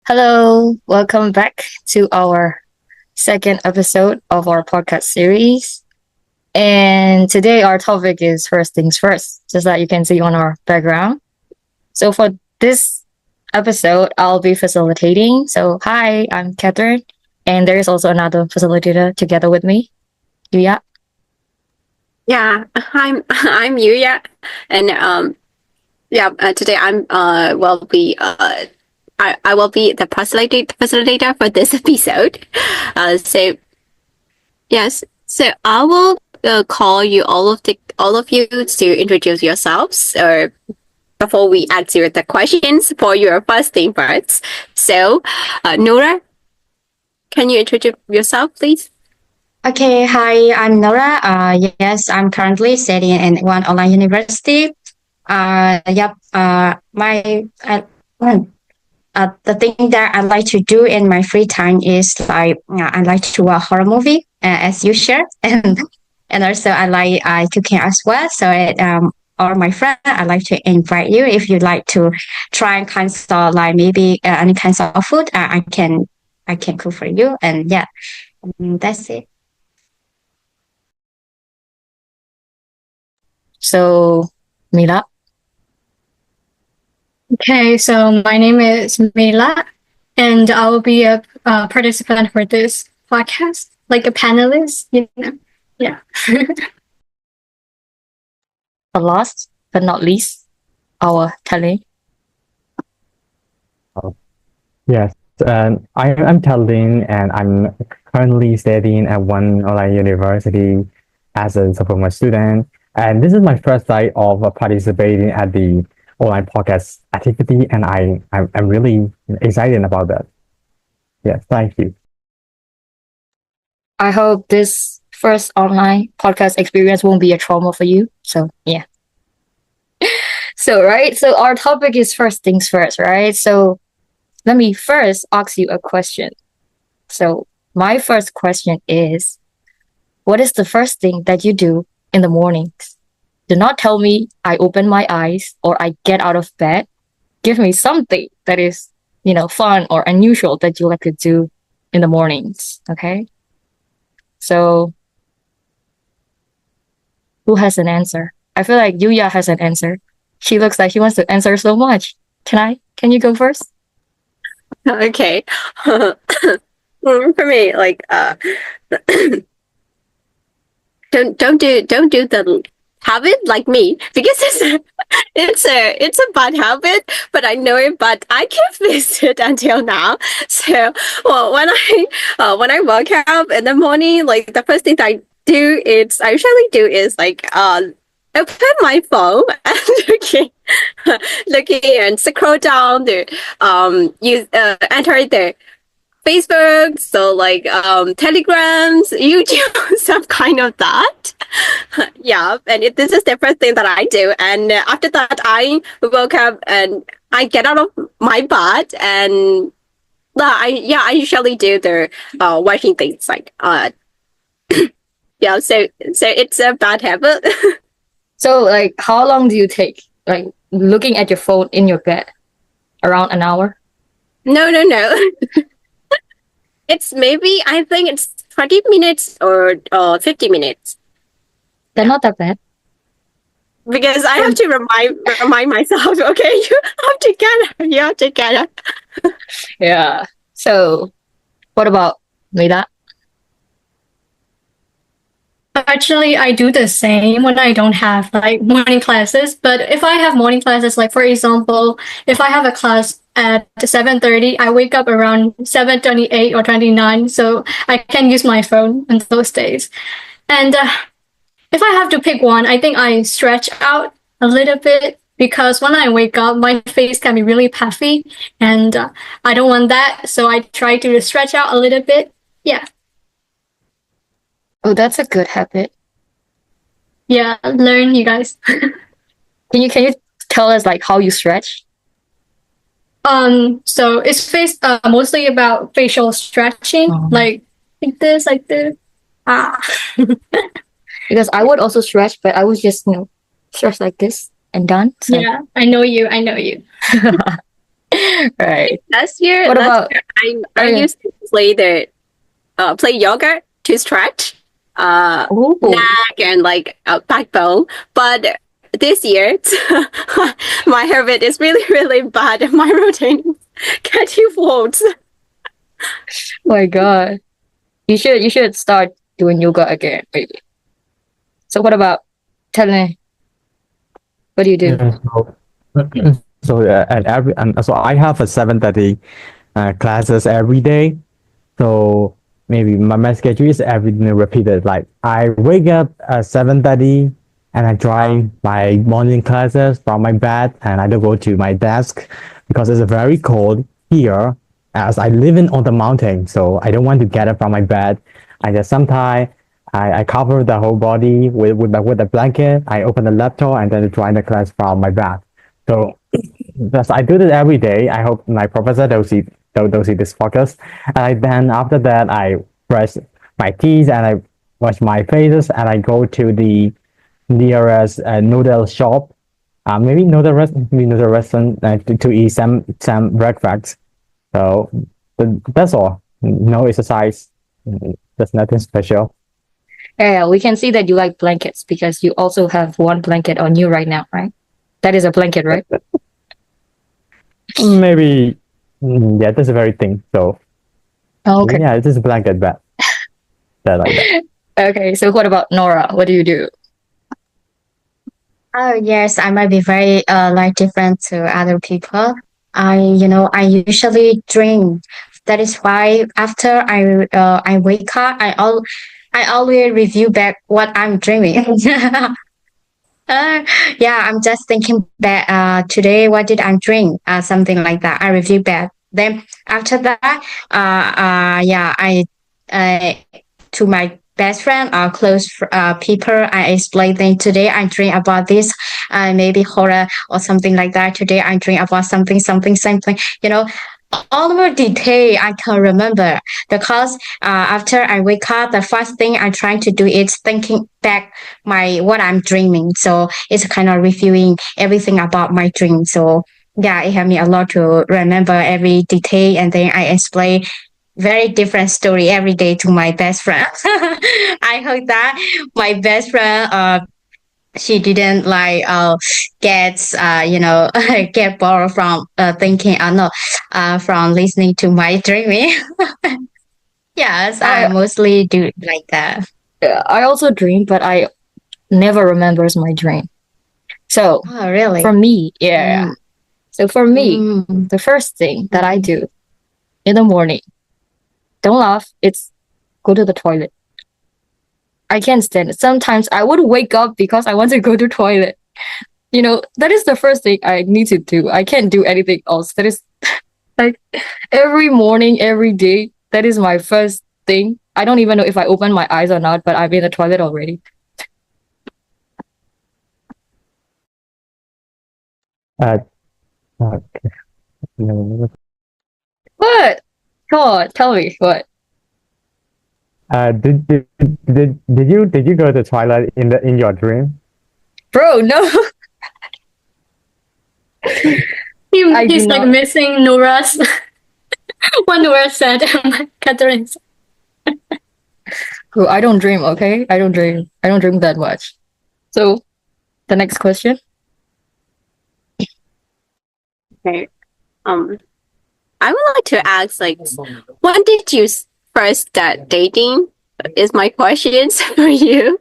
Hello, welcome back to our second episode of our podcast series. And today our topic is first things first, just like you can see on our background. So for this episode, I'll be facilitating. So hi, I'm Catherine, and there is also another facilitator together with me, Yuya. Yeah, I'm Yuya, and today I will be the facilitator for this episode. So yes, so I will call you all of you to introduce yourselves, or before we answer the questions for your first thing first. So, Nora, can you introduce yourself, please? Okay, hi, I'm Nora. Yes, I'm currently studying in one online university. Yep. The thing that I like to do in my free time is I like to watch horror movie, as you shared, and also I like cooking as well. So or my friend, I like to invite you if you like to try kinds of like maybe any kinds of food. I can cook for you, and yeah, that's it. So Mila. Okay, so my name is Mila, and I will be a participant for this podcast, like a panelist, Yeah. Last but not least, our Tele. Yes, I'm Talin, and I'm currently studying at one online university as a sophomore student. And this is my first time of participating at the online podcast activity, and I'm really excited about that. Yes, thank you. I hope this first online podcast experience won't be a trauma for you. So yeah. So our topic is first things first, right? So let me first ask you a question. So my first question is, what is the first thing that you do in the mornings? Do not tell me I open my eyes or I get out of bed. Give me something that is, fun or unusual that you like to do in the mornings. Okay. So who has an answer? I feel like Yuya has an answer. She looks like she wants to answer so much. Can you go first? Okay. For me, like don't do the habit like me, because it's a bad habit, but I know it, but I can't fix it until now. So when I wake up in the morning, like the first thing I usually do is like open my phone and looking and scroll down the enter the Facebook, so like Telegrams, YouTube, some kind of that. Yeah, and this is the first thing that I do. And after that, I woke up and I get out of my bed, and I usually do the washing things like yeah. So it's a bad habit. So like, how long do you take? Like looking at your phone in your bed? Around an hour? No. I think it's 20 minutes or 50 minutes. They're not that bad. Because I have to remind myself, okay, you have to get up. Yeah. So what about Meda? Actually, I do the same when I don't have like morning classes. But if I have morning classes, like for example, if I have a class at 7:30, I wake up around 7:28 or 29, so I can use my phone on those days. And if I have to pick one, I think I stretch out a little bit, because when I wake up, my face can be really puffy, and I don't want that. So I try to stretch out a little bit. Yeah. Oh, that's a good habit. Yeah, learn, you guys. Can you tell us like how you stretch? So it's mostly about facial stretching, like this. Ah. Because I would also stretch, but I would just stretch like this and done. So. Yeah, I know you. Right. Last year, What about? I Okay. used to play yoga to stretch Ooh. neck and like backbone. But this year, my habit is really really bad. And my routine is getting worse. My God. You should start doing yoga again, maybe. So what about telling? What do you do? Yeah, so I have a 7:30 classes every day. So maybe my schedule is every repeated. Like I wake up at 7:30 and I join my morning classes from my bed and I don't go to my desk because it's very cold here as I live in on the mountain. So I don't want to get up from my bed. I just sometimes I cover the whole body with a blanket. I open the laptop and then join the class from my bed. So yes, I do this every day. I hope my professor don't see this focus. And then after that, I brush my teeth and I wash my faces and I go to the nearest noodle shop. Maybe noodle restaurant to eat some breakfast. So that's all. No exercise. There's nothing special. Yeah, we can see that you like blankets because you also have one blanket on you right now, right? That is a blanket, right? Maybe yeah, that's a very thing. So Okay. yeah, it is a blanket bed. That like that. Okay. So what about Nora? What do you do? Oh yes, I might be very like different to other people. I usually dream. That is why after I wake up, I always review back what I'm dreaming. Uh, yeah, I'm just thinking back. Today, what did I dream? Something like that. I review back. Then after that, yeah, uh, to my best friend or close people, I explain them. Today, I dream about this, maybe horror or something like that. Today, I dream about something, something, something. All more detail I can remember because after I wake up, the first thing I try to do is thinking back my what I'm dreaming. So it's kind of reviewing everything about my dream. So yeah, it helped me a lot to remember every detail, and then I explain very different story every day to my best friend. I hope that my best friend she didn't like get get bored from thinking no from listening to my dreaming. Yes, I I mostly do like that. I also dream, but I never remembers my dream. So Oh for really? me, yeah. Mm, So for me, mm, the first thing that I mm. do in the morning, don't laugh, it's go to the toilet. I can't stand it. Sometimes I would wake up because I want to go to toilet. That is the first thing I need to do. I can't do anything else. That is like every morning, every day. That is my first thing. I don't even know if I open my eyes or not, but I'm in the toilet already. Uh, okay. What? Come on, tell me what? Did you go to toilet in your dream? Bro, no. I do He's like not. missing Nora's what Nora said. Catherine said. Bro, I don't dream, okay? I don't dream. I don't dream that much. So, the next question. Okay. I would like to ask, like, when did you first start dating? Is my questions for you.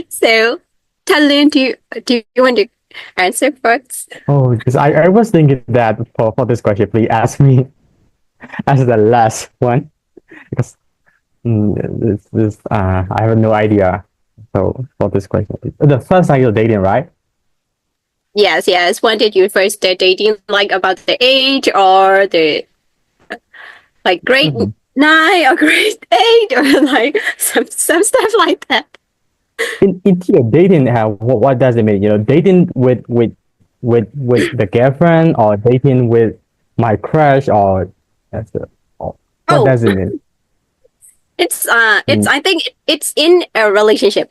So, Talon, do you want to answer first? Oh, because I was thinking that for this question, please ask me as the last one because I have no idea. So for this question, the first time you're dating, right? Yes, yes. When did you first start dating? Like about the age or the like grade Mhm. 9 or grade 8 or like some stuff like that. In here, dating, what does it mean? Dating with the girlfriend or dating with my crush or or what Oh, does it mean? it's Mm, I think it's in a relationship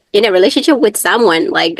with someone like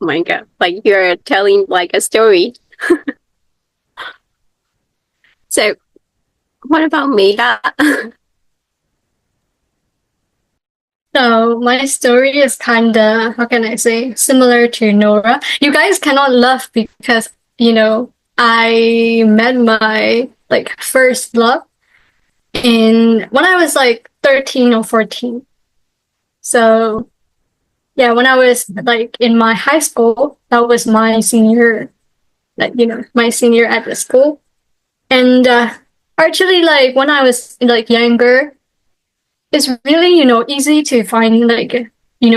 Oh my god, like you're telling like a story. So what about Mila? So my story is kind of, how can I say, similar to Nora. You guys cannot laugh because, I met my like first love when I was like 13 or 14. So yeah, when I was like in my high school, that was my senior, like, my senior at the school. And actually, like when I was like younger, it's really, easy to find like,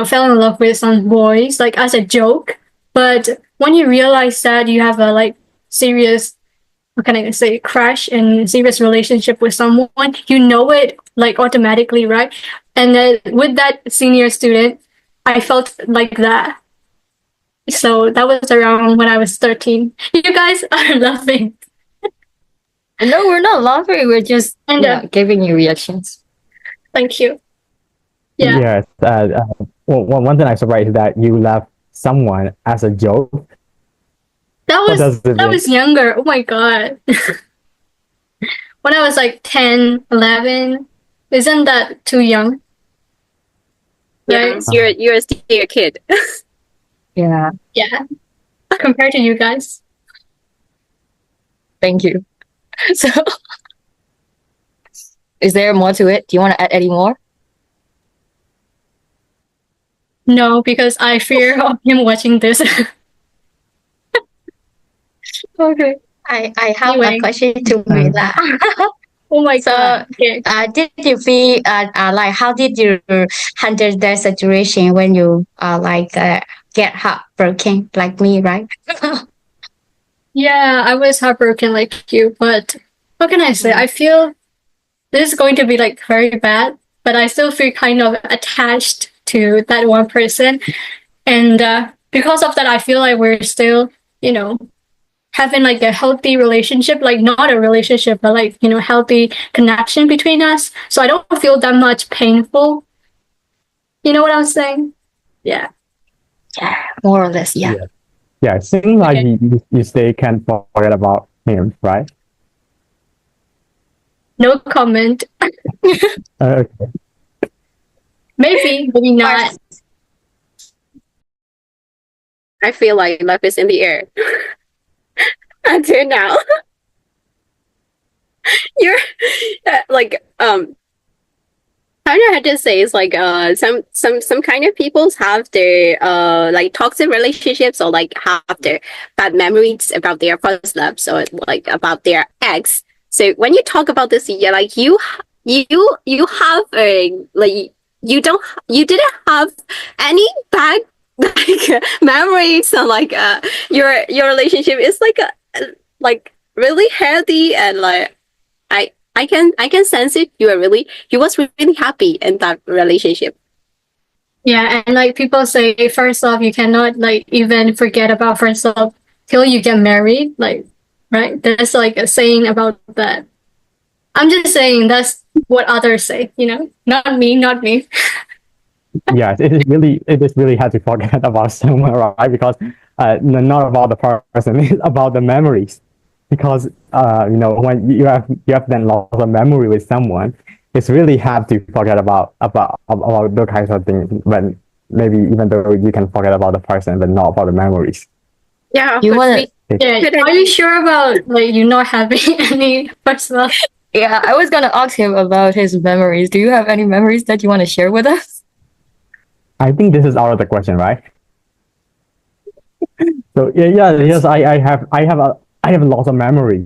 fell in love with some boys like as a joke. But when you realize that you have a like serious, what can I say, crush and serious relationship with someone, you know it like automatically, right? And then with that senior student, I felt like that. So that was around when I was 13. You guys are laughing. No, we're not laughing. We're just And giving you reactions. thank you. Yeah. Yes. Well, one thing I surprised is that you left someone as a joke. That What does was it mean? younger. Oh my god. When I was like 10, 11. Isn't that too young? Right? Yes, you're still a kid. Yeah, Yeah. Compared to you guys. thank you. So, is there more to it? Do you want to add any more? No, because I fear of him watching this. Okay. I have Anyway. a question to Mila. Oh my So, god. Okay. did you feel like how did you handle the situation when you get heartbroken like me, right? Yeah, I was heartbroken like you, but what can I say? I feel this is going to be like very bad, but I still feel kind of attached to that one person. And because of that, I feel like we're still, having like a healthy relationship, like not a relationship, but like, healthy connection between us. So I don't feel that much painful. You know what I'm saying? Yeah. Yeah, more or less. Yeah. Yeah, it seems like Okay. you still can't forget about him, right? No comment. Okay. Maybe, maybe not. I feel like love is in the air. Until now. You're like I don't know how to say. It's like some kind of peoples have their like toxic relationships or like have their bad memories about their first loves or like about their ex. So when you talk about this, yeah, like you have a like you didn't have any bad like memories and like your relationship is like really healthy and like I can sense it. You was really happy in that relationship. Yeah, and like people say, first off, you cannot like even forget about first love till you get married. Like, right? There's like a saying about that. I'm just saying that's what others say, Not me, not me. Yes, it is really hard to forget about someone, right? Because not about the person, it's about the memories. Because when you have then lost a memory with someone, it's really hard to forget about those kinds of things. When maybe even though you can forget about the person, but not about the memories. Yeah, You but want to? Yeah, are you sure about like you not having any first love? Yeah, I was gonna ask him about his memories. Do you have any memories that you want to share with us? I think this is out of the question, right? So yes, I have lots of memories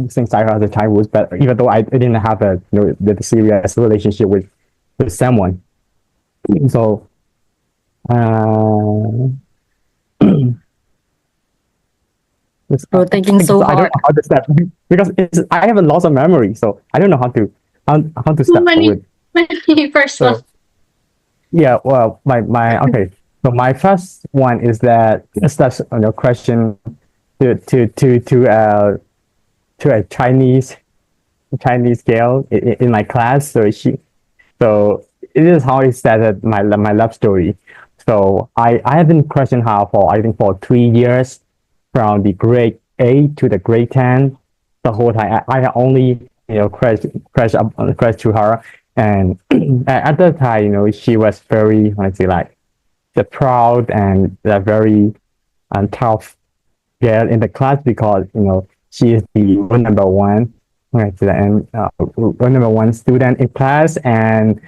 since I was a childhood, but even though I didn't have the serious relationship with someone, so Bro, thinking so I don't hard. know how to start because I have a lot of memories, so I don't know how to Too start many, with. many first So love. yeah, well, my okay. So my first one is that that's question to a Chinese girl in my class. So it is how it started my love story. So I have been crushing her for I think for 3 years, from the grade 8 to the grade 10. The whole time I only crush to her, and at that time she was very, let's say, like the proud and the very tough girl in the class, because she is the role number one, right, and role number one student in class, and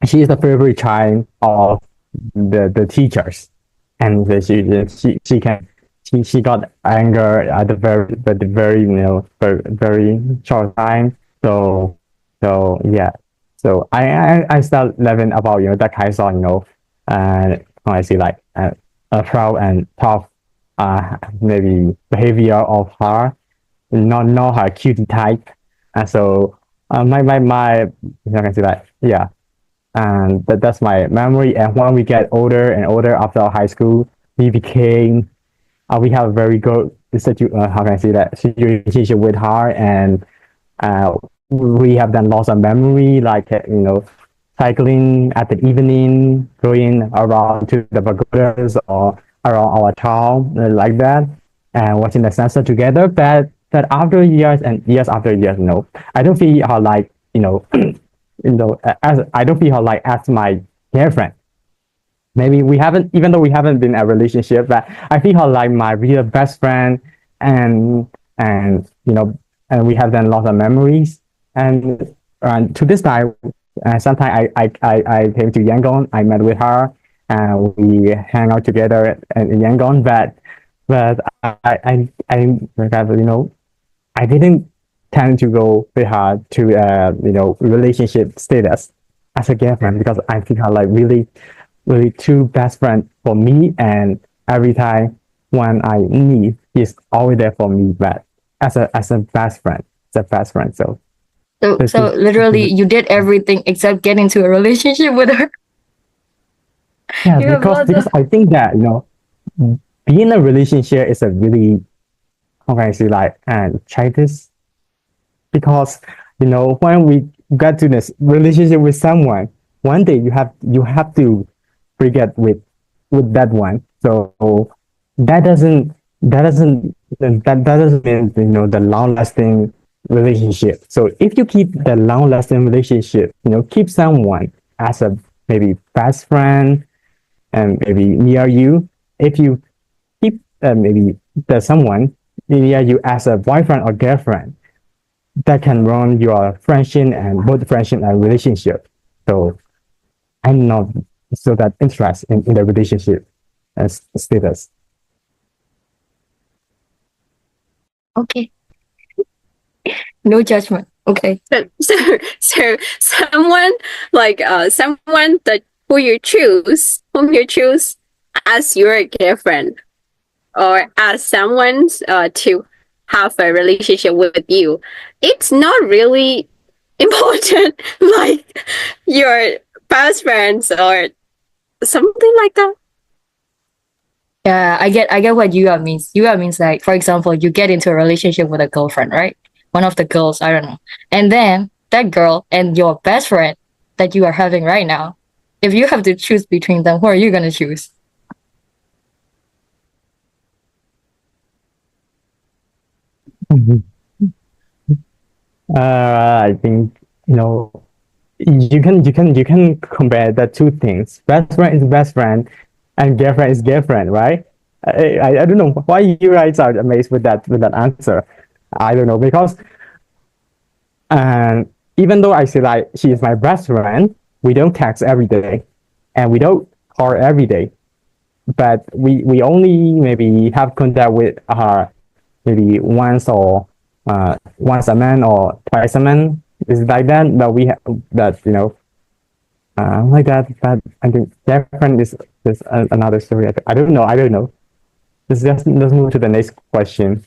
she is the favorite child of the teachers, and she got anger at the very very short time. So yeah, so I start learning about that kind of I see like proud and tough maybe behavior of her, not her cutie type. And so my I can say that, yeah, and that's my memory. And when we get older and older after high school, we became we have a very good how can I say that, relationship with her, and we have done lots of memory, like cycling at the evening, going around to the pagodas or around our town, like that, and watching the sunset together. But after years and years after years, no, I don't feel her like as I don't feel her like as my girlfriend. Maybe we haven't, even though we haven't been in a relationship, but I feel her like my real best friend, and and we have done lots of memories. And to this time, sometimes I came to Yangon, I met with her, and we hang out together in Yangon. But I didn't tend to go with her to relationship status as a girlfriend, because I think her like really two best friends for me, and every time when I need, he's always there for me. But as a best friend, as a best friend. So So literally, you did everything except get into a relationship with her. yeah, You have because I think that being in a relationship is a really, how can I say, like, and try this, because when we get to this relationship with someone, one day you have to forget with that one. So that doesn't that doesn't mean the long lasting relationship. So if you keep the long lasting relationship, keep someone as a maybe best friend and maybe near you. If you keep maybe there's someone near you as a boyfriend or girlfriend, that can run your friendship and both friendship and relationship. So I'm not so that interested in the relationship as status. Okay. No judgment. Okay. So someone like someone that whom you choose as your girlfriend, or as someone to have a relationship with you, it's not really important like your best friends or something like that. Yeah, I get what Yuya means. Yuya means like, for example, you get into a relationship with a girlfriend, right? One of the girls, I don't know. And then that girl and your best friend that you are having right now, if you have to choose between them, who are you gonna choose? I think you can compare the two things. Best friend is best friend, and girlfriend is girlfriend, right? I don't know why you guys are amazed with that answer. I don't know, because even though I say like she is my best friend, we don't text every day, and we don't call every day. But we only maybe have contact with her maybe once a month or twice a month. It's like that. But we have that like that. But I think different is another story. I don't know. I don't know. Let's move to the next question.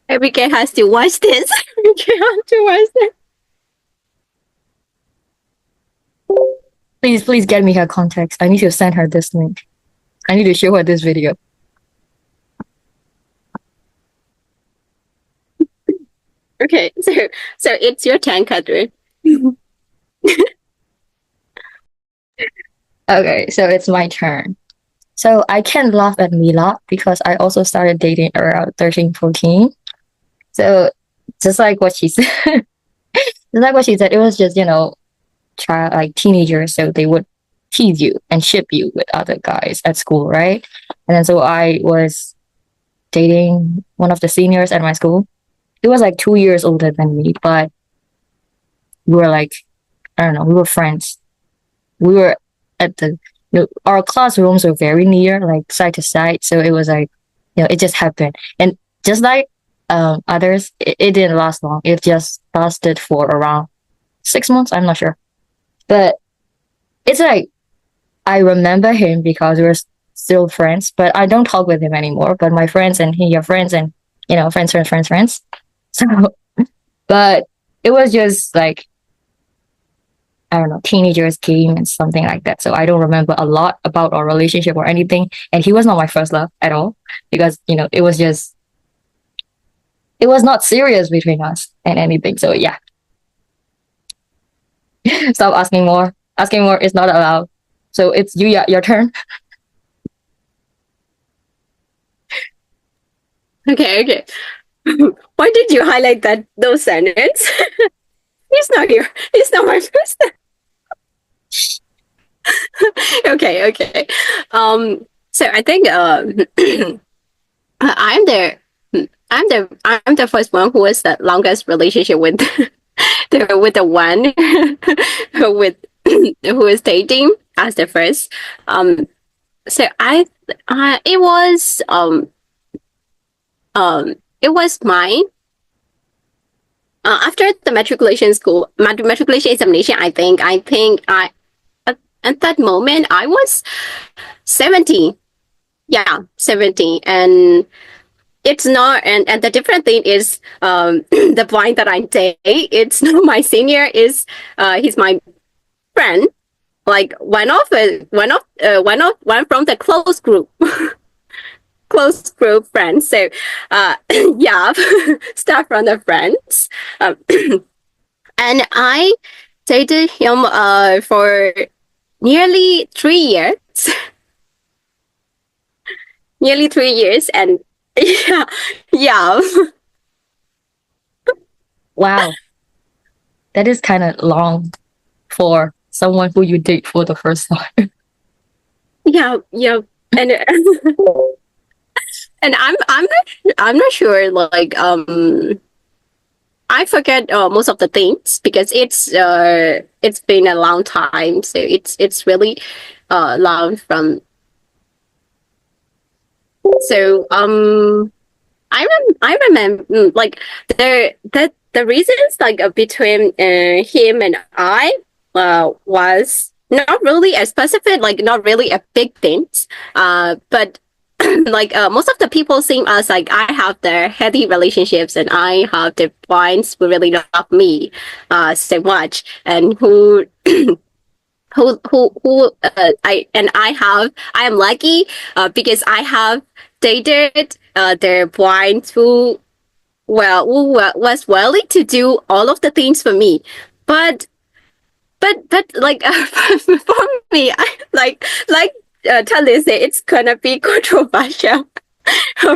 Abigail has to watch this. Abigail has to watch this. Please get me her context. I need to send her this link. I need to show her this video. Okay, so it's your turn, Catherine. Okay, so it's my turn. So I can laugh at Mila because I also started dating around 13, 14. So just like what she said, just like what she said, it was just, child like teenagers, so they would tease you and ship you with other guys at school, right? And then so I was dating one of the seniors at my school. He was like 2 years older than me, but we were like, I don't know, we were friends. We were at our classrooms were very near, like side to side. So it was like, it just happened. And just like others, it didn't last long. It just lasted for around 6 months. I'm not sure. But it's like, I remember him because we were still friends, but I don't talk with him anymore. But my friends and he are friends and, friends. So, but it was just like, I don't know, teenagers game and something like that. So I don't remember a lot about our relationship or anything. And he was not my first love at all because, it was not serious between us and anything. So yeah, stop asking more. Asking more is not allowed. So it's you, yeah, your turn. Okay. Why did you highlight those sentences? He's not here. He's not my first. Okay. So I think I'm the first one who has the longest relationship with the one with who is dating as the first. So it was mine. After the matriculation examination, I think I at that moment I was 17. Yeah, 17. And it's not, and the different thing is, the boy that I date, it's not my senior, is he's my friend, like one from the close group. Close group friends. So yeah, start from the friends. And I dated him for nearly 3 years. Nearly 3 years. And yeah. Wow. That is kind of long for someone who you date for the first time. Yeah. And and I'm not sure, like I forget most of the things because it's been a long time, so it's really long from. So I remember like the reasons like between him and I was not really a specific, like not really a big things, but like most of the people seem as like I have the healthy relationships and I have the boys who really love me so much, and who I am lucky because I have dated the boys who was willing to do all of the things for me, but like for me, I like Tali said, it's gonna be controversial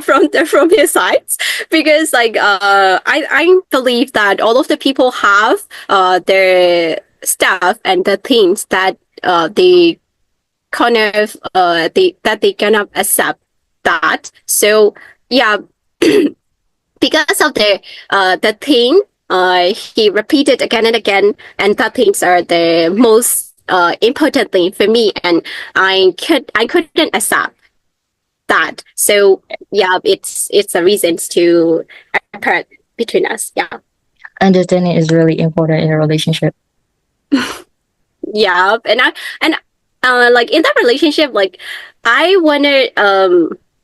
from his sides, because like I believe that all of the people have their stuff and the things that they kind of they cannot accept that. So yeah, because of the thing he repeated again and again, and that things are the most important thing for me, and I couldn't accept that. So yeah, it's a reasons to apart between us. Yeah. Understanding is really important in a relationship. Yeah, and like in that relationship, like I wanted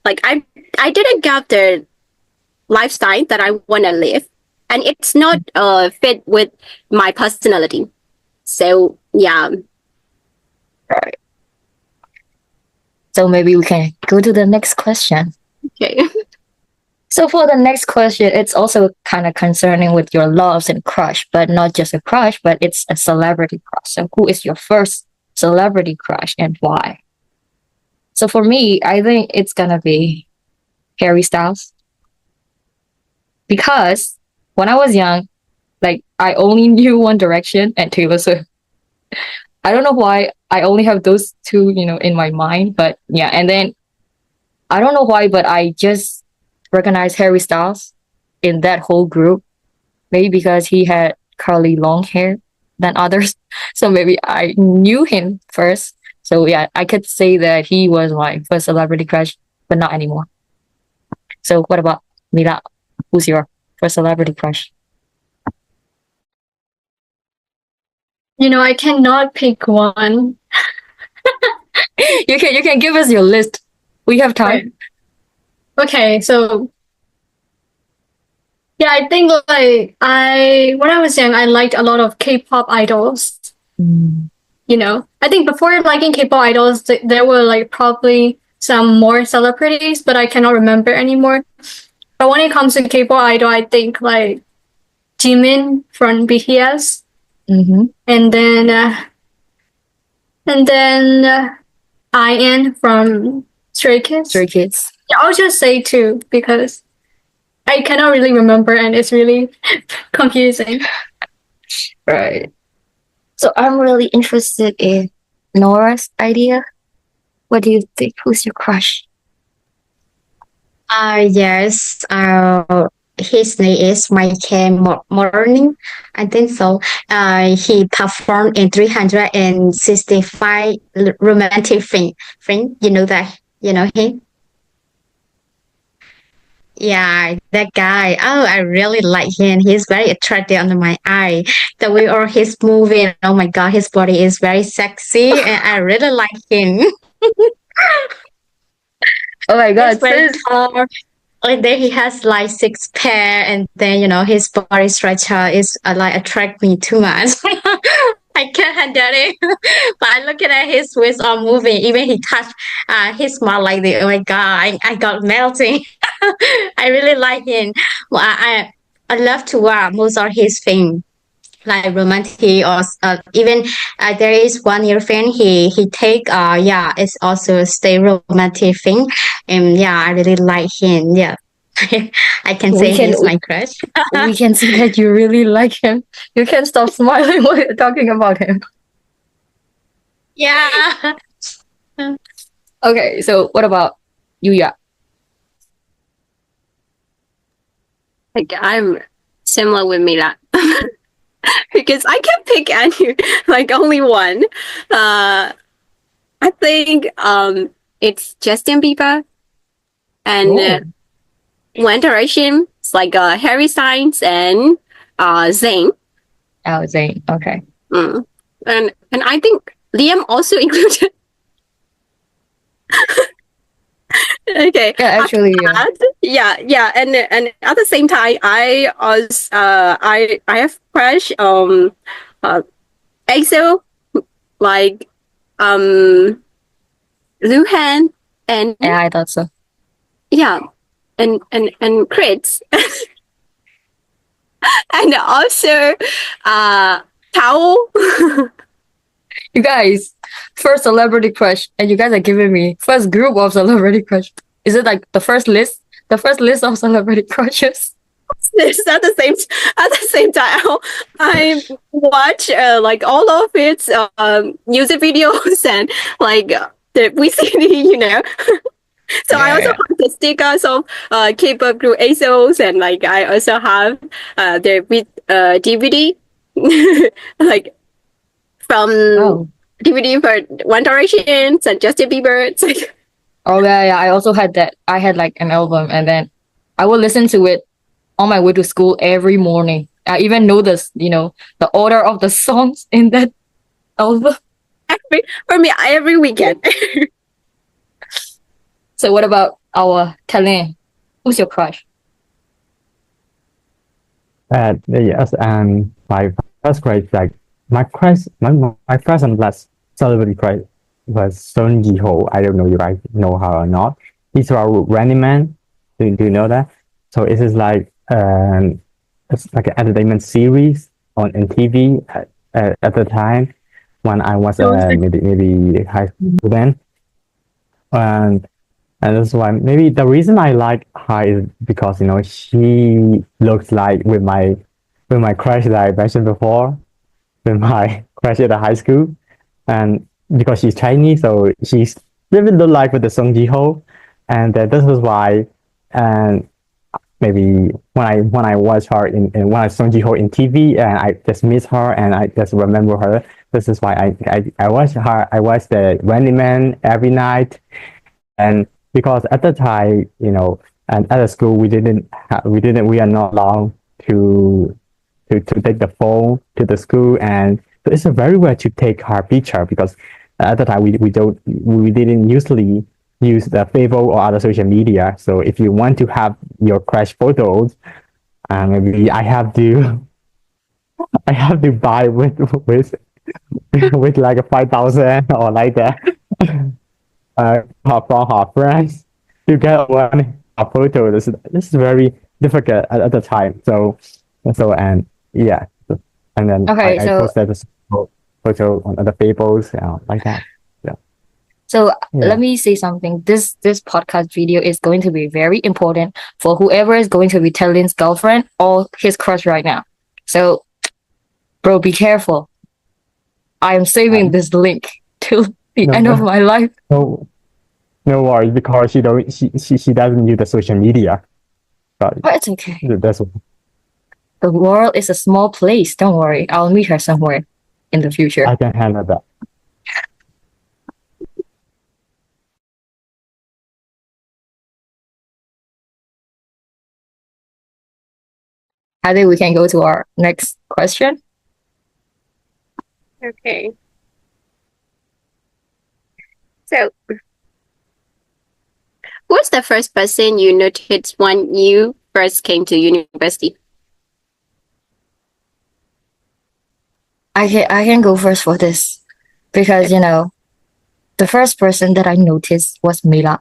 like I didn't get the lifestyle that I want to live, and it's not fit with my personality. So yeah. Right. So maybe we can go to the next question. Okay. So for the next question, it's also kind of concerning with your loves and crush, but not just a crush, but it's a celebrity crush. So who is your first celebrity crush and why? So for me, I think it's gonna be Harry Styles because when I was young, like I only knew One Direction and Taylor Swift. I don't know why I only have those two, in my mind, but yeah. And then I don't know why, but I just recognize Harry Styles in that whole group. Maybe because he had curly long hair than others. So maybe I knew him first. So yeah, I could say that he was my first celebrity crush, but not anymore. So what about Mila? Who's your first celebrity crush? I cannot pick one. You can give us your list. We have time. Okay, so yeah, I think like when I was young, I liked a lot of K-pop idols. I think before liking K-pop idols, there were like probably some more celebrities, but I cannot remember anymore. But when it comes to K-pop idol, I think like Jimin from BTS, Mm-hmm. and then IN from Stray Kids. Stray Kids. Yeah, I'll just say two because I cannot really remember, and it's really confusing. Right. So I'm really interested in Nora's idea. What do you think? Who's your crush? Yes. His name is Michael Morning. I think so. He performed in 365 romantic film. You know that? You know him? Yeah, that guy. Oh, I really like him. He's very attractive under my eye. The way of his moving, oh my God, his body is very sexy, and I really like him. Oh my He's God, very sis. tall. And then he has like six pair, and then his body structure is like attract me too much. I can't handle it. But I looking at his waist all moving, even he touch his smile like the oh my God, I got melting. I really like him. Well, I love to watch most of his film like romantic or even there is one year film he take yeah it's also stay romantic thing and yeah I really like him yeah I can We say can he's my crush. we can see that you really like him. You can't stop smiling while you're talking about him. Yeah. Okay, so what about Yuya? Like I'm similar with Mila. Because I can't pick any, like only one. I think it's Justin Bieber and One Direction. It's like Harry Styles and Zayn. Oh, Zayn. Okay. And I think Liam also included. Okay. Yeah, actually, yeah. Yeah, and at the same time, I was I have crush EXO like Luhan and Yeah, I thought so. yeah, and Chris and also Tao. You guys, first celebrity crush, and you guys are giving me first group of celebrity crush. Is it like the first list? The first list of celebrity crushes? This at the same time. I watch like all of its music videos and like the VCD. So I also Yeah. have the stickers of K-pop group ASOS, and like I also have the with DVD like from Oh. DVD for One Direction and Justin Bieber. It's like Oh yeah. I also had that. I had like an album, and then I would listen to it on my way to school every morning. I even know this, the order of the songs in that album. for me every weekend. So what about our talent? Who's your crush? Yes, and my first crush, like my crush, my first and last celebrity crush was Son Ji-ho. I don't know if you guys know her or not. He's our Running Man. Do you know that? So it is like it's like an entertainment series on TV at the time. when I was So it's maybe high school student, and that's why maybe the reason I like her is because she looks like with my crush that I mentioned before, with my crush at the high school, and because she's Chinese, so she's really look like with the Song Ji Ho, and this is why, and maybe when I watch her in when I Song Ji Ho in TV, and I just miss her, and I just remember her. This is why I watch her. I watch the Running Man every night, and because at the time, and at the school we are not allowed to to take the phone to the school, and so it's very rare to take her picture because at the time we didn't usually use the Facebook or other social media. So if you want to have your crush photos, maybe I have to buy with with like a 5,000 or like that from her friends to get one a photo. This is very difficult at the time. And yeah, and then Okay, I so posted this photo on other people's like that. so Yeah. let me say something. This podcast video is going to be very important for whoever is going to be Lynn's girlfriend or his crush right now. So, bro, be careful. I am saving this link till the end of No, my life. no worries because she doesn't use the social media. But But it's okay. that's The world is a small place. Don't worry. I'll meet her somewhere in the future. I can handle that. I think we can go to our next question. Okay. So, who's the first person you noticed when you first came to university? I can go first for this because the first person that I noticed was Mila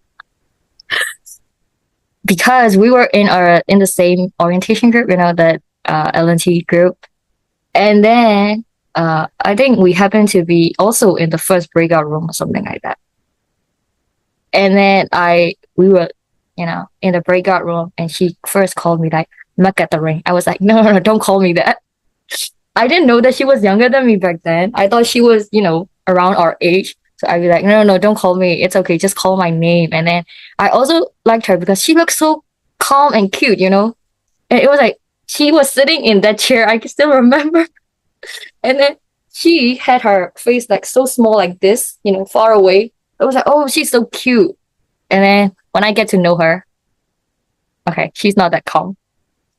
because we were in the same orientation group, that LNT group, and then I think we happened to be also in the first breakout room or something like that. And then we were in the breakout room, and she first called me like "Look at the ring." I was like, no, don't call me that. I didn't know that she was younger than me back then. I thought she was, around our age. So I'd be like, no, don't call me. It's okay. Just call my name. And then I also liked her because she looked so calm and cute, And it was like she was sitting in that chair. I can still remember. And then she had her face like so small, like this, far away. I was like, oh, she's so cute. And then when I get to know her, okay, she's not that calm.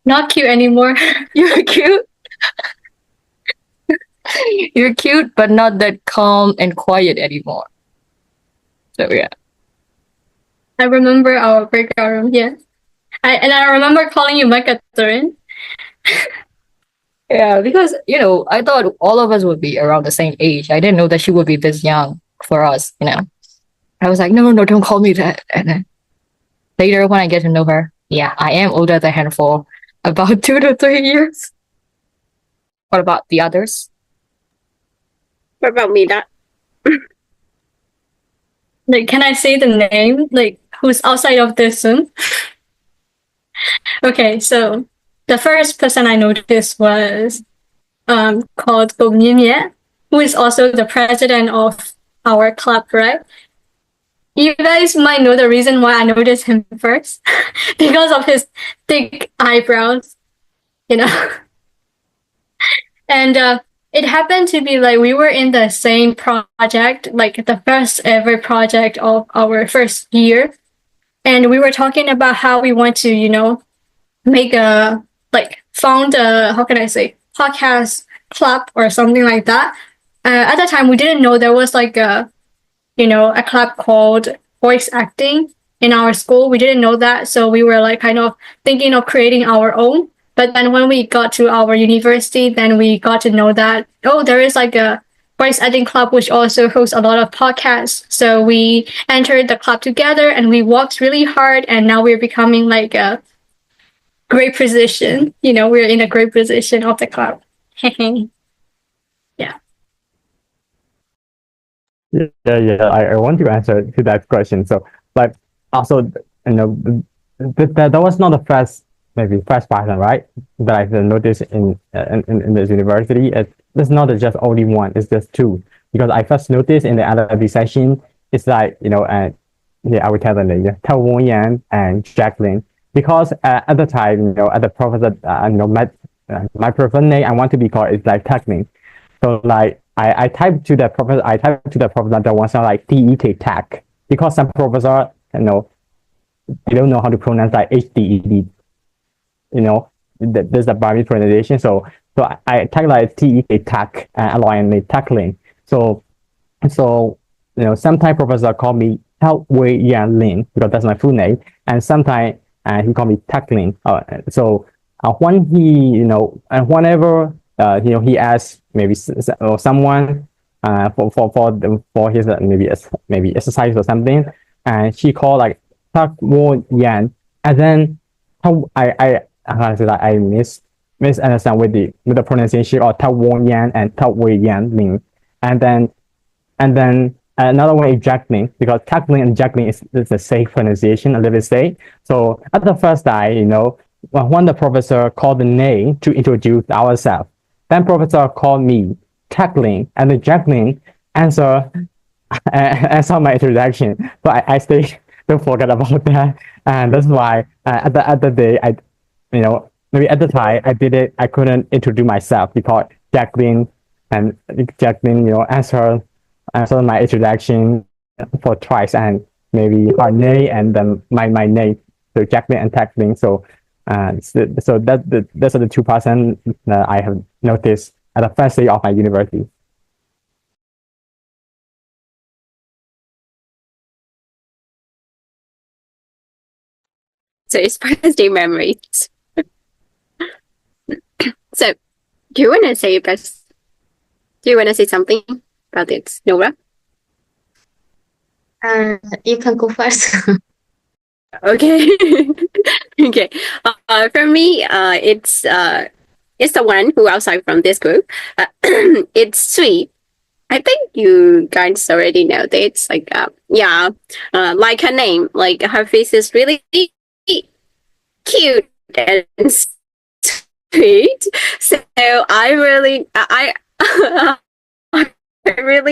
not cute anymore. You're cute. You're cute, but not that calm and quiet anymore. So yeah. I remember our breakout room. Yeah, I remember calling you Catherine. Yeah, because I thought all of us would be around the same age. I didn't know that she would be this young for us. I was like, no, don't call me that. And then later, when I get to know her, yeah, I am older than her for about 2 to 3 years. What about the others? What about Mila? Like, can I say the name? Like, who's outside of this Zoom? Okay, so the first person I noticed was called Gong Yin, who is also the president of our club, right? You guys might know the reason why I noticed him first because of his thick eyebrows, And it happened to be like we were in the same project, like the first ever project of our first year. And we were talking about how we want to, make found a, how can I say, podcast club or something like that. At the time, we didn't know there was like a club called voice acting in our school. We didn't know that. So we were like kind of thinking of creating our own. But then when we got to our university, then we got to know that, there is like a voice acting club, which also hosts a lot of podcasts. So we entered the club together and we worked really hard. And now we're becoming like a great position. We're in a great position of the club. Yeah. I want to answer to that question. So, like, also, that was not the first, maybe first pattern, right? That I've noticed in this university. It's not just only one, it's just two. Because I first noticed in the LLB session, it's like, yeah, I will tell them, Tao Wong Yan and Jacqueline. Because at the time, at the professor, my professor name I want to be called is like Technique. So like I typed to the professor, that one sound like TEK tech, because some professor, they don't know how to pronounce like HDED, there's a Burmese pronunciation. So I type like TEK tech and allow tackling. So sometimes professor call me Tao Wei Yan Lin because that's my full name, and sometimes he call me tackling. So when he, and whenever he asks maybe or someone for his maybe exercise or something, and she called like Tak Wo Yan, and then how to say that I misunderstand with the pronunciation of Tak Wo Yan and Tak Wei Yan Lin, and then another one is Jacqueline, because tackling and Jacqueline is the safe pronunciation, a little bit safe. So at the first time, when the professor called the name to introduce ourselves, then professor called me tackling, and then Jacqueline answer answer my introduction. So I stay don't forget about that, and that's why at the day maybe at the time I did it, I couldn't introduce myself because Jacqueline answer my introduction for twice, and maybe her name and then my name, so Jacqueline and tackling. So those are the two persons that I have noticed at the first day of my university. So it's first day memories. So do you want to say something about it, Nora? You can go first. Okay. Okay. For me, it's the one who outside from this group. It's sweet. I think you guys already know that it's like like her name, like her face is really cute and sweet. So I really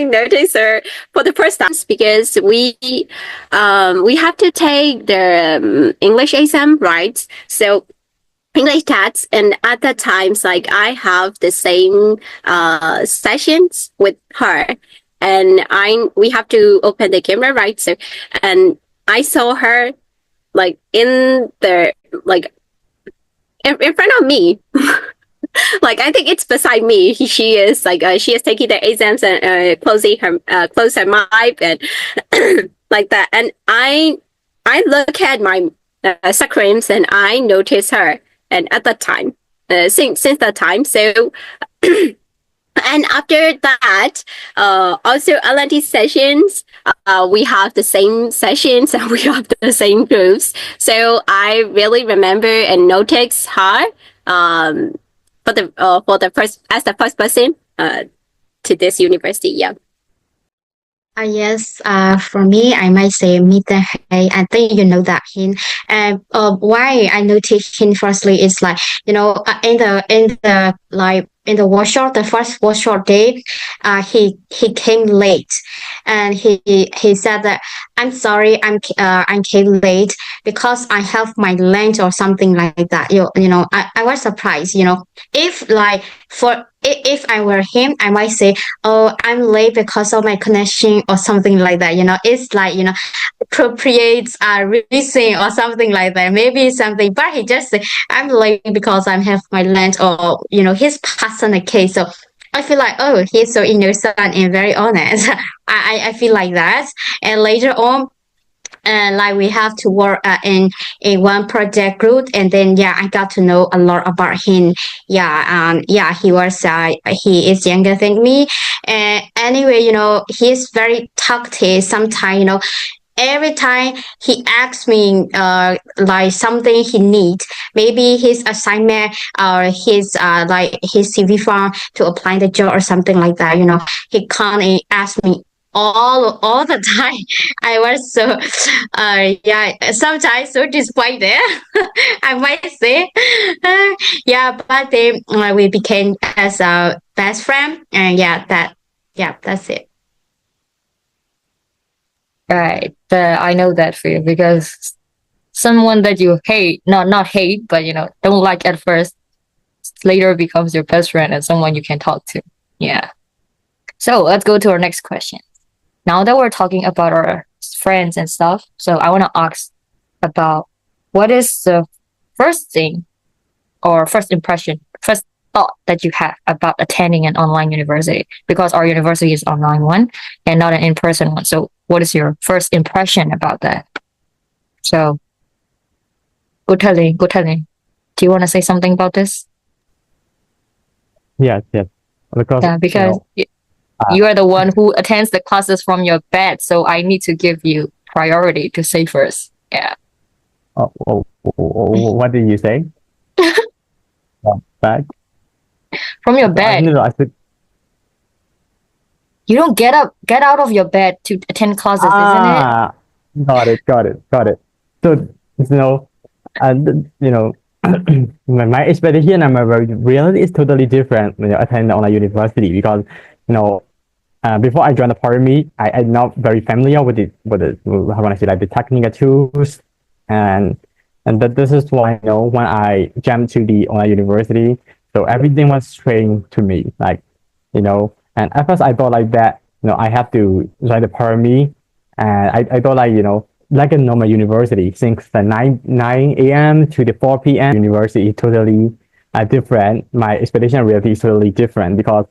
noticed her for the first time because we have to take the English exam, right? So English tests, and at that times, like I have the same sessions with her, and we have to open the camera, right? So, and I saw her like in the like in front of me. Like I think it's beside me. She is like she is taking the exams and close her mic and like that. And I look at my screens and I notice her. And at that time, since that time, so. And after that, also L&D sessions, we have the same sessions and we have the same groups. So I really remember and notice her for the first person to this university. Yeah. Yes, for me, I might say Mita Hay. I think you know that him. And why I noticed him firstly is like, in the workshop, the first workshop day, he came late, and he said that I'm sorry, I came late because I have my lunch or something like that. I was surprised. If like if I were him, I might say, oh, I'm late because of my connection or something like that. It's like, appropriate reason or something like that. Maybe something, but he just say, I'm late because I have my lunch, or, his personal case. So I feel like, oh, he's so innocent and very honest. I feel like that. And later on, and like we have to work in one project group, and then I got to know a lot about him. He is younger than me, and anyway, he's very talkative sometimes. Every time he asks me like something he needs, maybe his assignment or his like his CV form to apply the job or something like that, he can't ask me all the time. I was so sometimes so disappointed. I might say, yeah, but then we became as a best friend, and that's it. Right. I know that for you because someone that you hate, not hate, but don't like at first, later becomes your best friend and someone you can talk to. Yeah. So let's go to our next question. Now that we're talking about our friends and stuff, so I want to ask about what is the first thing or first impression, first thought that you have about attending an online university? Because our university is online one and not an in-person one. So what is your first impression about that? So, go tell me. Do you want to say something about this? Yes, yes. Because Yeah, because you are the one who attends the classes from your bed, so I need to give you priority to say first. Yeah. what did you say? Back. From your I bed. think I said, You don't get out of your bed to attend classes, isn't it? got it. So you know, my expectation and my reality is totally different when you attend online university because before I joined the party, I'm not very familiar with the how can I say, like, the technical tools, and that this is why when I jumped to the online university, so everything was strange to me, like and at first I thought like that I have to join the party, and I thought like a normal university, since the 9 a.m. to the 4 p.m. university is totally different. My expectation and reality is totally different because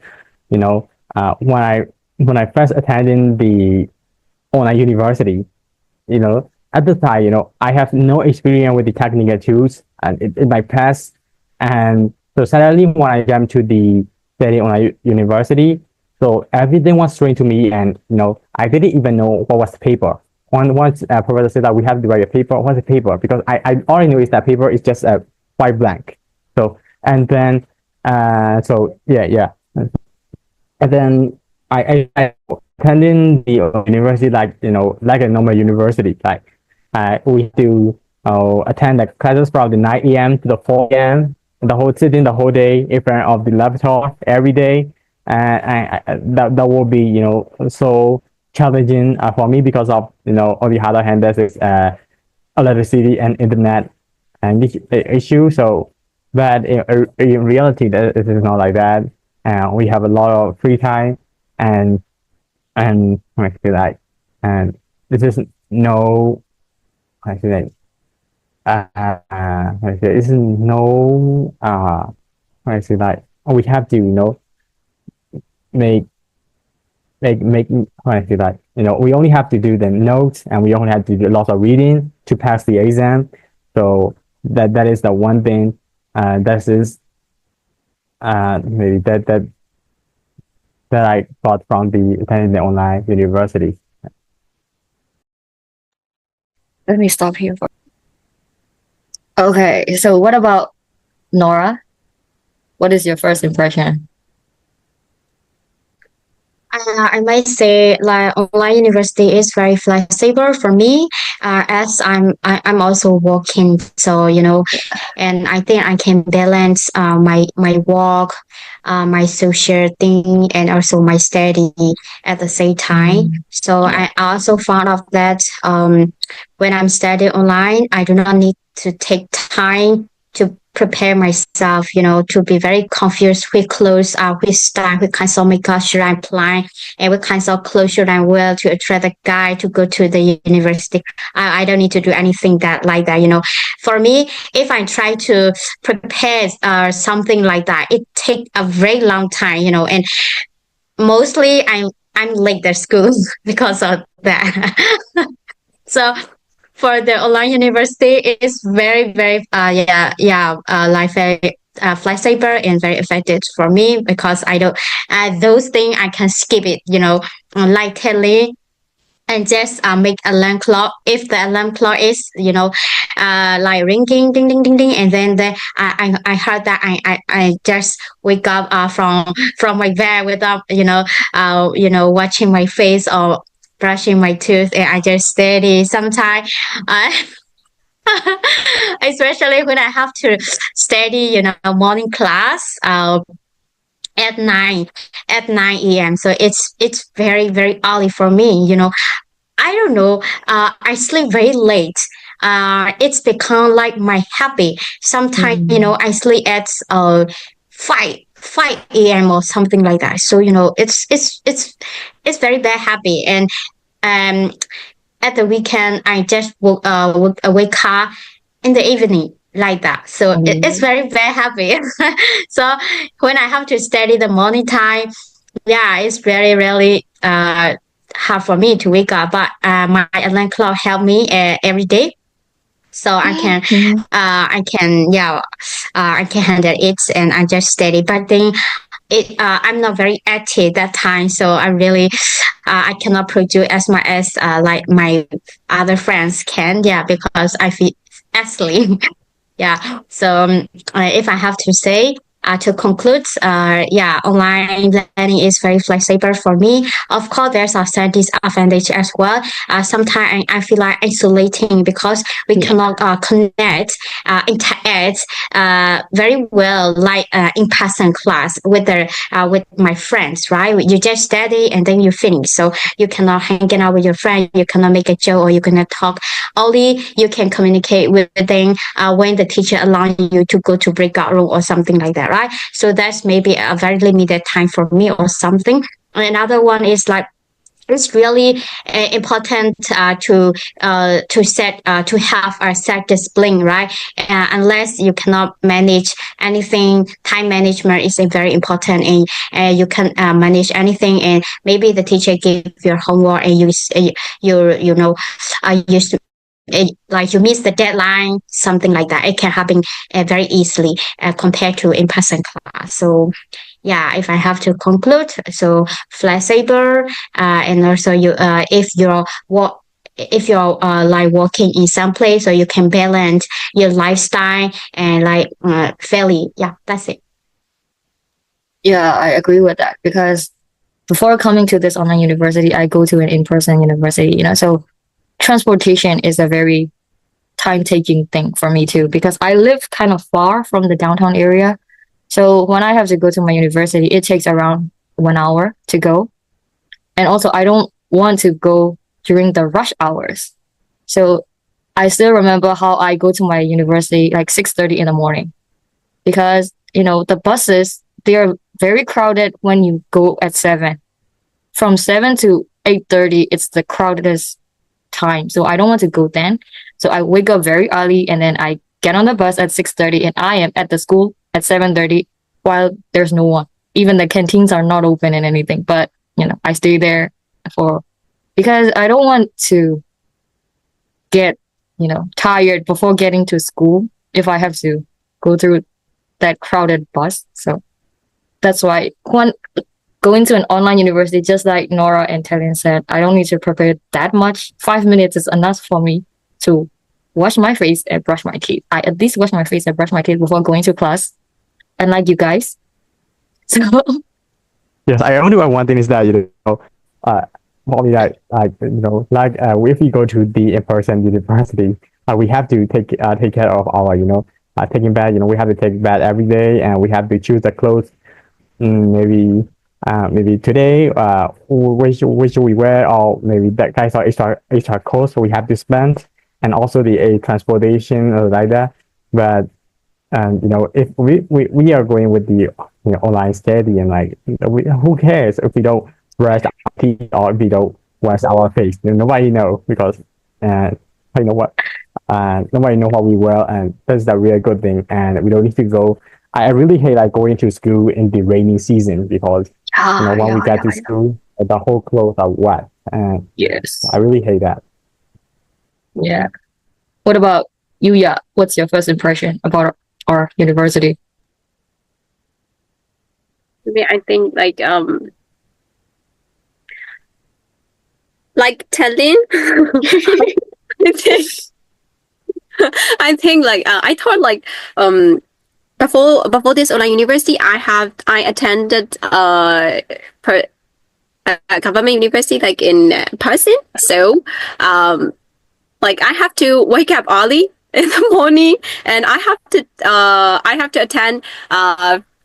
when I first attended the online university, at the time, I have no experience with the technical tools and in my past. And so suddenly when I came to the study online university, so everything was strange to me, and I didn't even know what was paper. Once a professor said that we have to write a paper, what's a paper? Because I already knew is that paper is just a white blank. So and then so yeah. And then I attending the university like a normal university. Like we do attend the classes from the 9 a.m. to the 4 a.m. The whole sitting the whole day in front of the laptop every day. And that will be so challenging for me because of on the other hand there's electricity and internet and issue. So but in reality that it is not like that. We have a lot of free time, and I feel like and this is no I feel like I feel it's no I feel like we have to make I feel like we only have to do the notes, and we only have to do lots of reading to pass the exam. So that is the one thing that is maybe that I got from the attending the online university. Let me stop here for. Okay, so what about Nora? What is your first impression? I might say like online university is very flexible for me, as I'm also working, so and I think I can balance my work, my social thing, and also my study at the same time. So I also found out that when I'm studying online, I do not need to take time to prepare myself, to be very confused which clothes, which style, which kinds of makeup should I apply, and what kinds of clothes should I wear to attract the guy to go to the university. I don't need to do anything like that. For me, if I try to prepare something like that, it takes a very long time, and mostly I'm late at school because of that. So for the online university, it is very, very, like very flexible and very effective for me because I don't, those things I can skip it, lightly. and just make alarm clock. If the alarm clock is, like ringing, ding, ding, ding, ding, and then I heard that I just wake up from my bed without, watching my face or brushing my tooth, and I just study. Sometimes, uh, especially when I have to study, morning class, at 9 a.m. So it's very, very early for me. I don't know. I sleep very late. It's become like my habit. Sometimes, I sleep at 5 a.m. or something like that. So, it's very bad habit. And um at the weekend, I just wake up in the evening like that. So it's very bad habit. So when I have to study the morning time, yeah, it's very really hard for me to wake up. But my alarm clock help me every day, so I can handle it, and I just study. But then I'm not very active that time, so I really I cannot produce as much as like my other friends can. Yeah, because I feel asleep. Yeah. So if I have to say, to conclude, online learning is very flexible for me. Of course, there's a disadvantage as well. Sometimes I feel like isolating because we cannot connect, interact very well like in-person class with my friends, right? You just study and then you finish. So you cannot hang out with your friend, you cannot make a joke, or you cannot talk. Only you can communicate with them when the teacher allows you to go to breakout room or something like that, right? So that's maybe a very limited time for me or something. Another one is like it's really important to have a set discipline, right? Unless you cannot manage anything, time management is very important, and you can manage anything. And maybe the teacher give your homework, and you like you miss the deadline, something like that. It can happen very easily compared to in-person class. So yeah, if I have to conclude, so flexible, and also if you're like working in some place, so you can balance your lifestyle and like fairly. Yeah, that's it. Yeah, I agree with that because before coming to this online university, I go to an in-person university, so transportation is a very time-taking thing for me too because I live kind of far from the downtown area. So when I have to go to my university, it takes around 1 hour to go. And also, I don't want to go during the rush hours. So I still remember how I go to my university like 6:30 in the morning because, the buses, they are very crowded when you go at 7. From 7 to 8:30, it's the crowdedest time. So I don't want to go then. So I wake up very early and then I get on the bus at 6:30 and I am at the school at 7:30 while there's no one. Even the canteens are not open and anything. But, I stay there because I don't want to get, tired before getting to school if I have to go through that crowded bus. So that's why going to an online university, just like Nora and Talian said, I don't need to prepare that much. 5 minutes is enough for me to wash my face and brush my teeth. I at least wash my face and brush my teeth before going to class, unlike you guys. So Yes, I only want one thing is that probably if we go to the in-person university, we have to take care of our taking bath. We have to take bath every day, and we have to choose the clothes. Maybe today, which we wear, or maybe that guys are extra cost we have to spend, and also the transportation like that. But if we are going with the online study, and like who cares if we don't brush our teeth or if we don't wash our face? Nobody know because nobody know what we wear, and that's a really good thing. And we don't need to go. I really hate like going to school in the rainy season because when we get to school, the whole clothes are wet, and yes, I really hate that. Yeah. What about you? Yeah. What's your first impression about our university? I think like Like telling. I think, I think like I thought like before this online university I attended per, a government university like in person. So like I have to wake up early in the morning, and I have to attend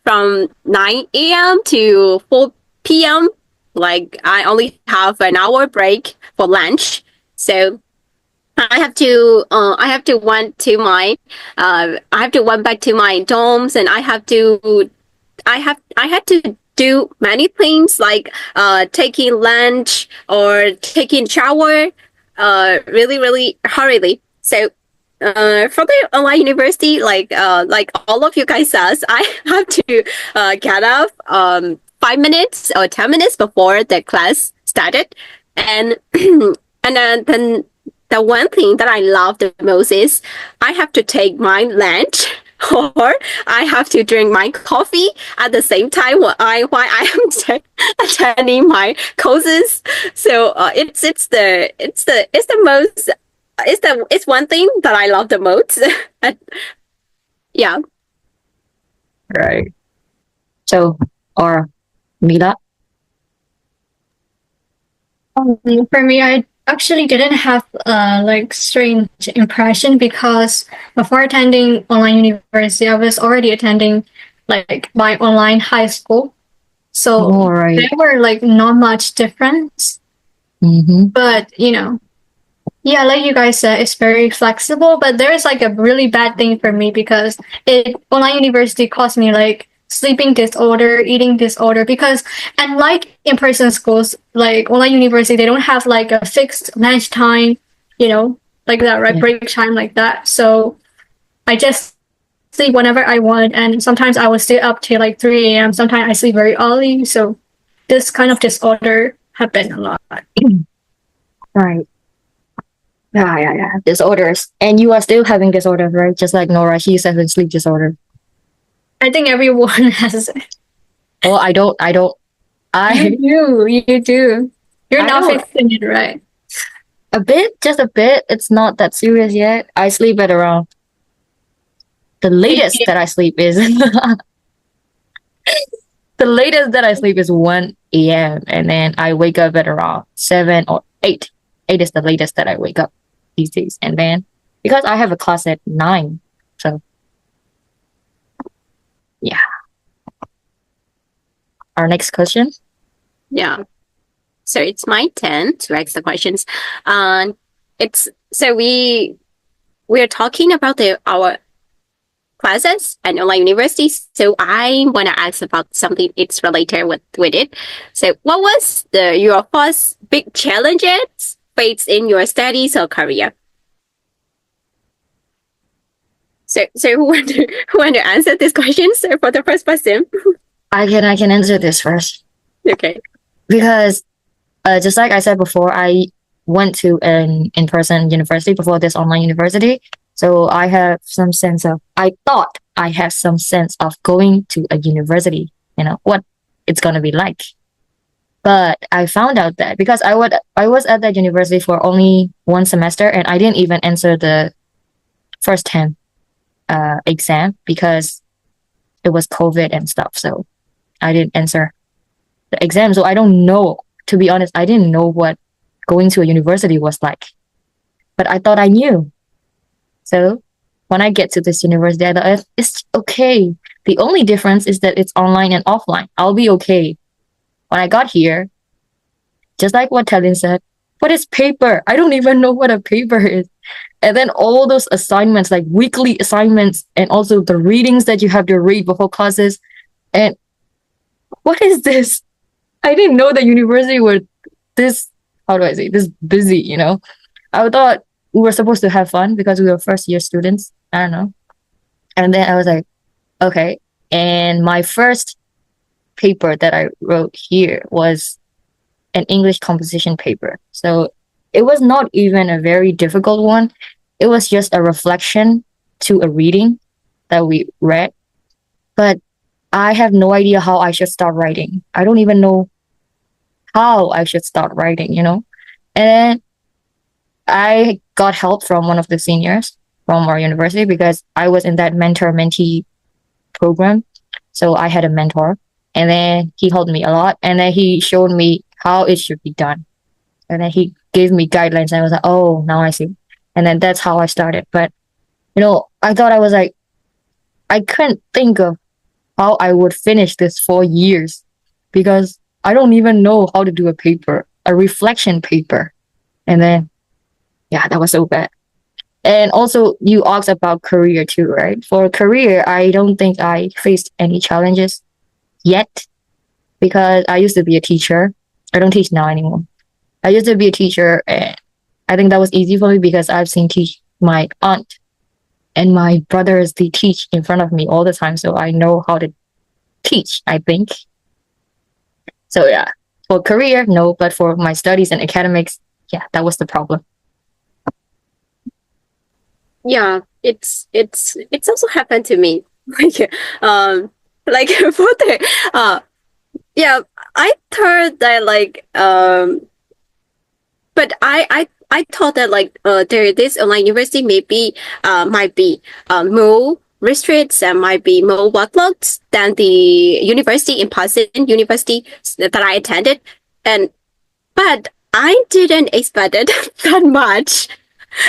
from 9 a.m. to 4 p.m. Like I only have an hour break for lunch, so I have to went to my I have to went back to my dorms, and I had to do many things like taking lunch or taking shower really hurriedly. So for the online university, like all of you guys says, I have to get up 5 minutes or 10 minutes before the class started, and then the one thing that I love the most is I have to take my lunch or I have to drink my coffee at the same time while I am attending my courses. So it's one thing that I love the most. Yeah. Right. So, or Mila? For me, I actually didn't have like strange impression because before attending online university, I was already attending like my online high school. So All right. there were like not much difference, Mm-hmm. but yeah, like you guys said, it's very flexible. But there's like a really bad thing for me because online university caused me like sleeping disorder, eating disorder. Because and like in person schools, like online university, they don't have like a fixed lunch time, like that, right? Yeah. Break time like that. So I just sleep whenever I want, and sometimes I would stay up till like 3 a.m. Sometimes I sleep very early. So this kind of disorder happened a lot. Right. Yeah. Disorders. And you are still having disorders, right? Just like Nora, she's having sleep disorder. I think everyone has. Oh, I don't. You do. You're I not don't- fixing it, right? A bit, just a bit. It's not that serious yet. I sleep at around the latest that I sleep is the latest that I sleep is 1 a.m. and then I wake up at around 7 or 8. 8 is the latest that I wake up these days. And then because I have a class at 9, so yeah. Our next question. Yeah. So it's my turn to ask the questions. It's so we're talking about our classes and online universities. So I want to ask about something it's related with it. So what was your first big challenges faced in your studies or career? So who want to answer this question? So for the first person. I can answer this first. Okay. Because just like I said before, I went to an in-person university before this online university. So I thought I had some sense of going to a university, what it's going to be like. But I found out that because I was at that university for only one semester and I didn't even answer the first 10 exam because it was COVID and stuff. So I didn't answer the exam. So I don't know, to be honest, I didn't know what going to a university was like. But I thought I knew. So when I get to this university, I thought it's okay. The only difference is that it's online and offline. I'll be okay. When I got here, just like what Telin said, what is paper? I don't even know what a paper is. And then all those assignments, like weekly assignments, and also the readings that you have to read before classes. And what is this? I didn't know the university were this, how do I say, this busy, I thought we were supposed to have fun because we were first year students. I don't know. And then I was like, okay. And my first paper that I wrote here was an English composition paper. So it was not even a very difficult one. It was just a reflection to a reading that we read. But I have no idea how I should start writing. I don't even know how I should start writing, And then I got help from one of the seniors from our university because I was in that mentor-mentee program. So I had a mentor, and then he helped me a lot, and then he showed me how it should be done. And then he gave me guidelines, and I was like, oh, now I see. And then that's how I started. But, I thought I was like, I couldn't think of how I would finish this 4 years because I don't even know how to do a reflection paper. And then, yeah, that was so bad. And also, you asked about career too, right? For career, I don't think I faced any challenges yet because I used to be a teacher. I don't teach now anymore. I used to be a teacher, and I think that was easy for me because I've seen my aunt and my brothers, they teach in front of me all the time. So I know how to teach, I think. So yeah, for career, no, but for my studies and academics, yeah, that was the problem. Yeah, it's also happened to me. Like for the yeah, I thought that but I thought that this online university might be more restricted and might be more workloads than the university in person university that I attended, but I didn't expect it that much.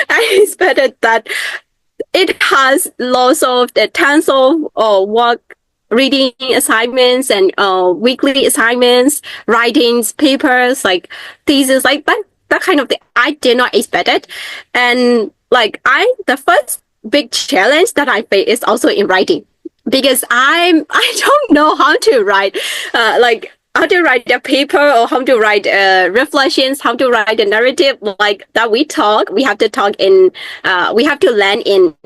I expected that it has lots of the tons of work, reading assignments and weekly assignments, writings, papers, like thesis, like that kind of thing. I did not expect it, and the first big challenge that I face is also in writing because I don't know how to write, how to write a paper or how to write reflections, how to write a narrative like that. We have to talk in, we have to learn in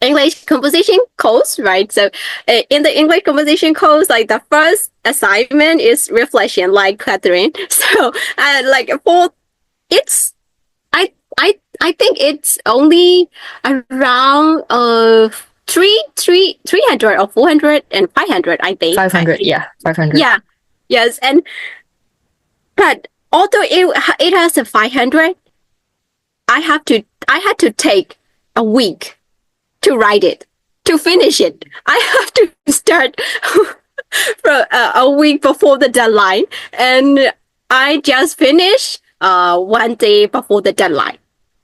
English composition course, right? So in the English composition course, like the first assignment is reflection, like Catherine. So for it's, I think it's only around 300 or 400 and 500, I think. 500, yeah, 500. Yeah, yes, but although it has a 500, I had to take a week to write it, to finish it. I have to start from a week before the deadline, and I just finished one day before the deadline.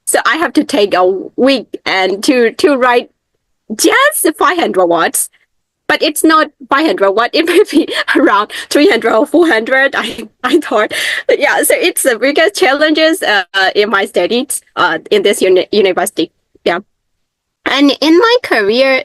So I have to take a week and to write just 500 words, but it's not 500 words. It may be around 300 or 400. I thought, yeah. So it's the biggest challenges in my studies in this university. Yeah, and in my career,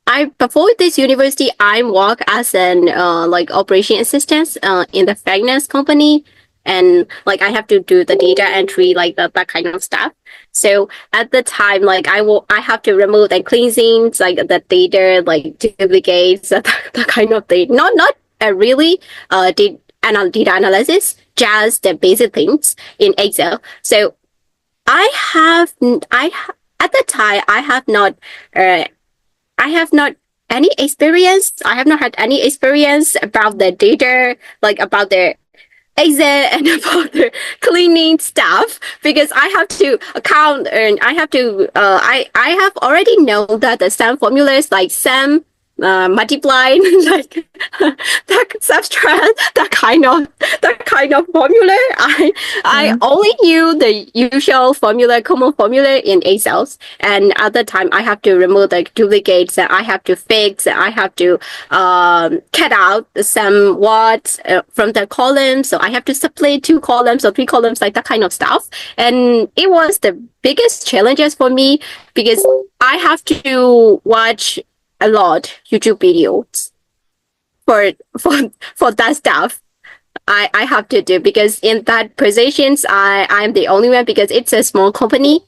I before this university, I work as an operation assistant in the finance company, and I have to do the data entry, that kind of stuff. So at the time, I have to remove and clean things like the data, like duplicates, that kind of thing. Not really data analysis, just the basic things in Excel. So at the time I have not any experience. I have not had any experience about the data, about the Excel and about the cleaning stuff, because I have to account and I have to I have already known that the sum formulas like sum, multiply, that subtract, that kind of formula. I only knew the usual formula, common formula in Excel, and at the time I have to remove the duplicates, and I have to fix, and I have to cut out some words from the columns, so I have to split 2 columns or 3 columns, like that kind of stuff. And it was the biggest challenges for me because I have to watch a lot YouTube videos for that stuff. I have to do, because in that positions I'm the only one, because it's a small company.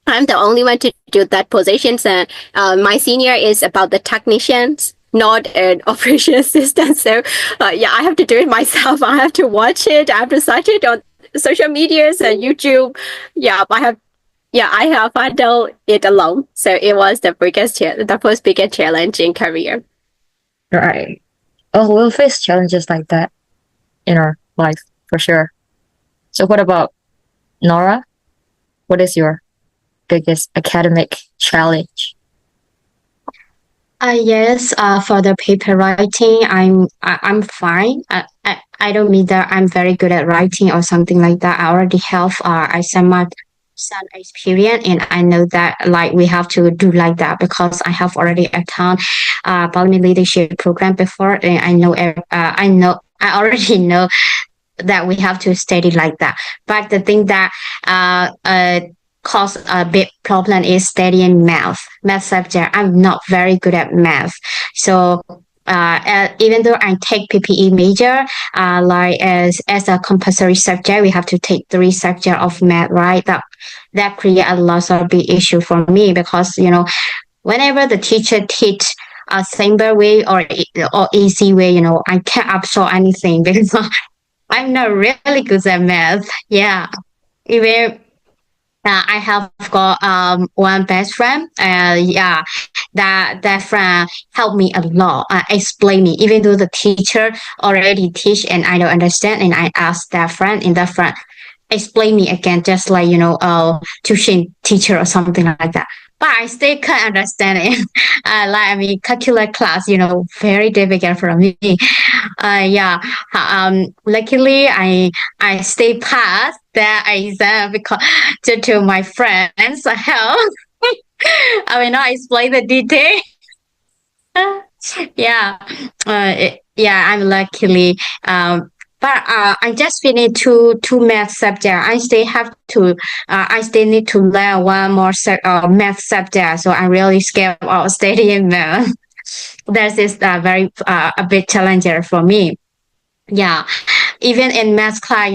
I'm the only one to do that positions, and my senior is about the technicians, not an operation assistant. So yeah, I have to do it myself. I have to watch it. I have to search it on social medias and YouTube. Yeah, I have handled it alone. So it was the first biggest challenge in career. Right. Oh, we'll face challenges like that. in our life for sure. So what about Nora? What is your biggest academic challenge? Yes, for the paper writing, I'm fine. I don't mean that I'm very good at writing or something like that. I already have some experience, and I know that like we have to do like that because I have already attended parliament leadership program before, and I already know that we have to study like that. But the thing that cause a big problem is studying math subject. I'm not very good at math. So even though I take PPE major, like as a compulsory subject, we have to take 3 subjects of math, right? That create a lot of big issue for me because whenever the teacher teach a simple way or easy way, I can't absorb anything because I'm not really good at math. Yeah, even I have got one best friend. Yeah, that friend helped me a lot. Explain me, even though the teacher already teach and I don't understand, and I ask that friend, and that friend explain me again, just like tuition teacher or something like that. But I still can't understand it. Calculus class, very difficult for me. Yeah. Luckily, I stay past that exam because due to my friends' help. I will not explain the detail. Yeah. Yeah. I'm luckily. But I just finished two math subjects. I still need to learn one more math subject. So I'm really scared of studying math. That is a big challenger for me. Yeah, even in math class,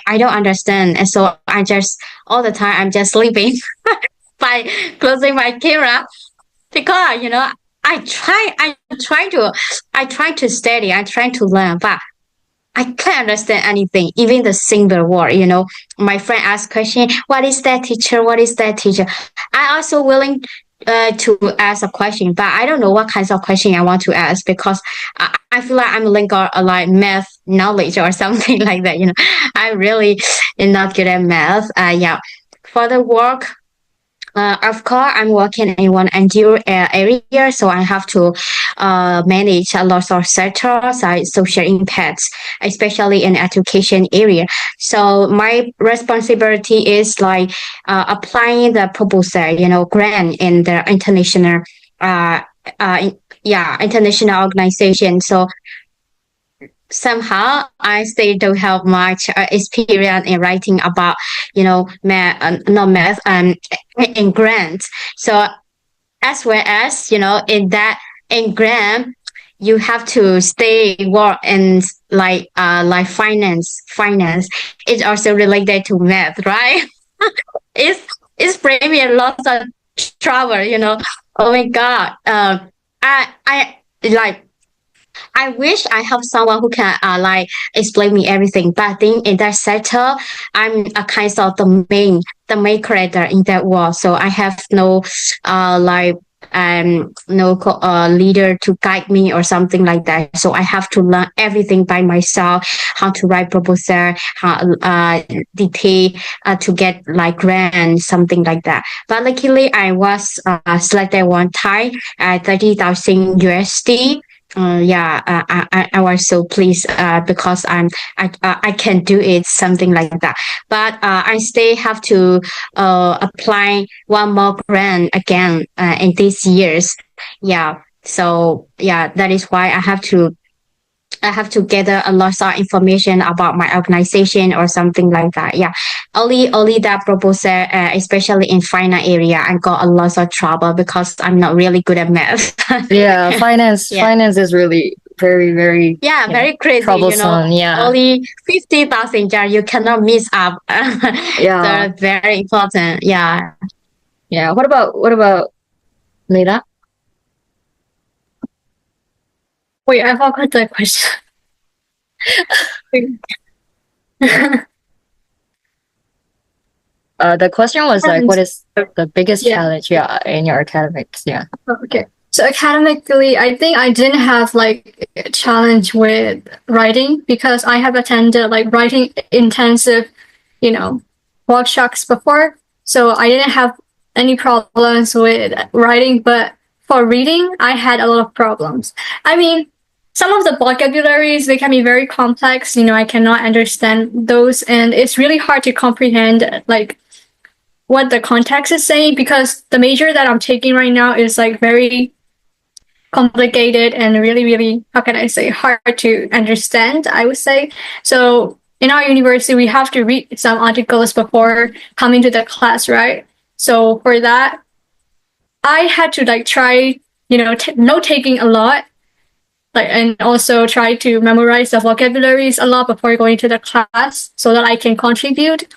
I don't understand, and so I just all the time I'm just sleeping by closing my camera because I try to study, I try to learn, but I can't understand anything, even the single word. My friend asked question, "What is that, teacher? What is that, teacher?" I also willing to ask a question, but I don't know what kinds of question I want to ask because I feel like I'm like math knowledge or something like that. I really am not good at math. Yeah, for the work. Of course, I'm working in one NGO area, so I have to manage a lot of sectors, social impacts, especially in education area. So my responsibility is like applying the proposal, grant in the international, uh, international organization. So somehow I still don't have much experience in writing about math, not math, in grants. So as well as in grant you have to stay work in like finance is also related to math, right? It's bring me a lot of trouble. Oh my god. I like I wish I have someone who can like explain me everything. But I think in that sector, I'm a kind of the main character in that world. So I have no leader to guide me or something like that. So I have to learn everything by myself, how to write proposal, how detail to get like grant, something like that. But luckily I was selected one time at 30,000 USD. I was so pleased because I can do it, something like that. But I still have to apply one more grant again in these years. Yeah, so yeah, that is why I have to gather a lot of information about my organization or something like that. Yeah, only that proposal, especially in finance area, I got a lot of trouble because I'm not really good at math. Yeah, finance Yeah. finance is really very, very Yeah, very crazy. troublesome. Yeah. Only 50,000 jar you cannot miss up. Yeah. So very important. Yeah. Yeah. What about Leila? Wait, I forgot the question. The question was like, what is the biggest Yeah. challenge, in your academics? Yeah. Okay. So academically, I think I didn't have like a challenge with writing because I have attended like writing intensive, you know, workshops before. So I didn't have any problems with writing, but for reading, I had a lot of problems. I mean, some of the vocabularies, they can be very complex. I cannot understand those, and it's really hard to comprehend like what the context is saying because the major that I'm taking right now is like very complicated and really, really, how can I say, hard to understand, I would say. So in our university, we have to read some articles before coming to the class, right? So for that, I had to like try, note taking a lot, like, and also try to memorize the vocabularies a lot before going to the class so that I can contribute.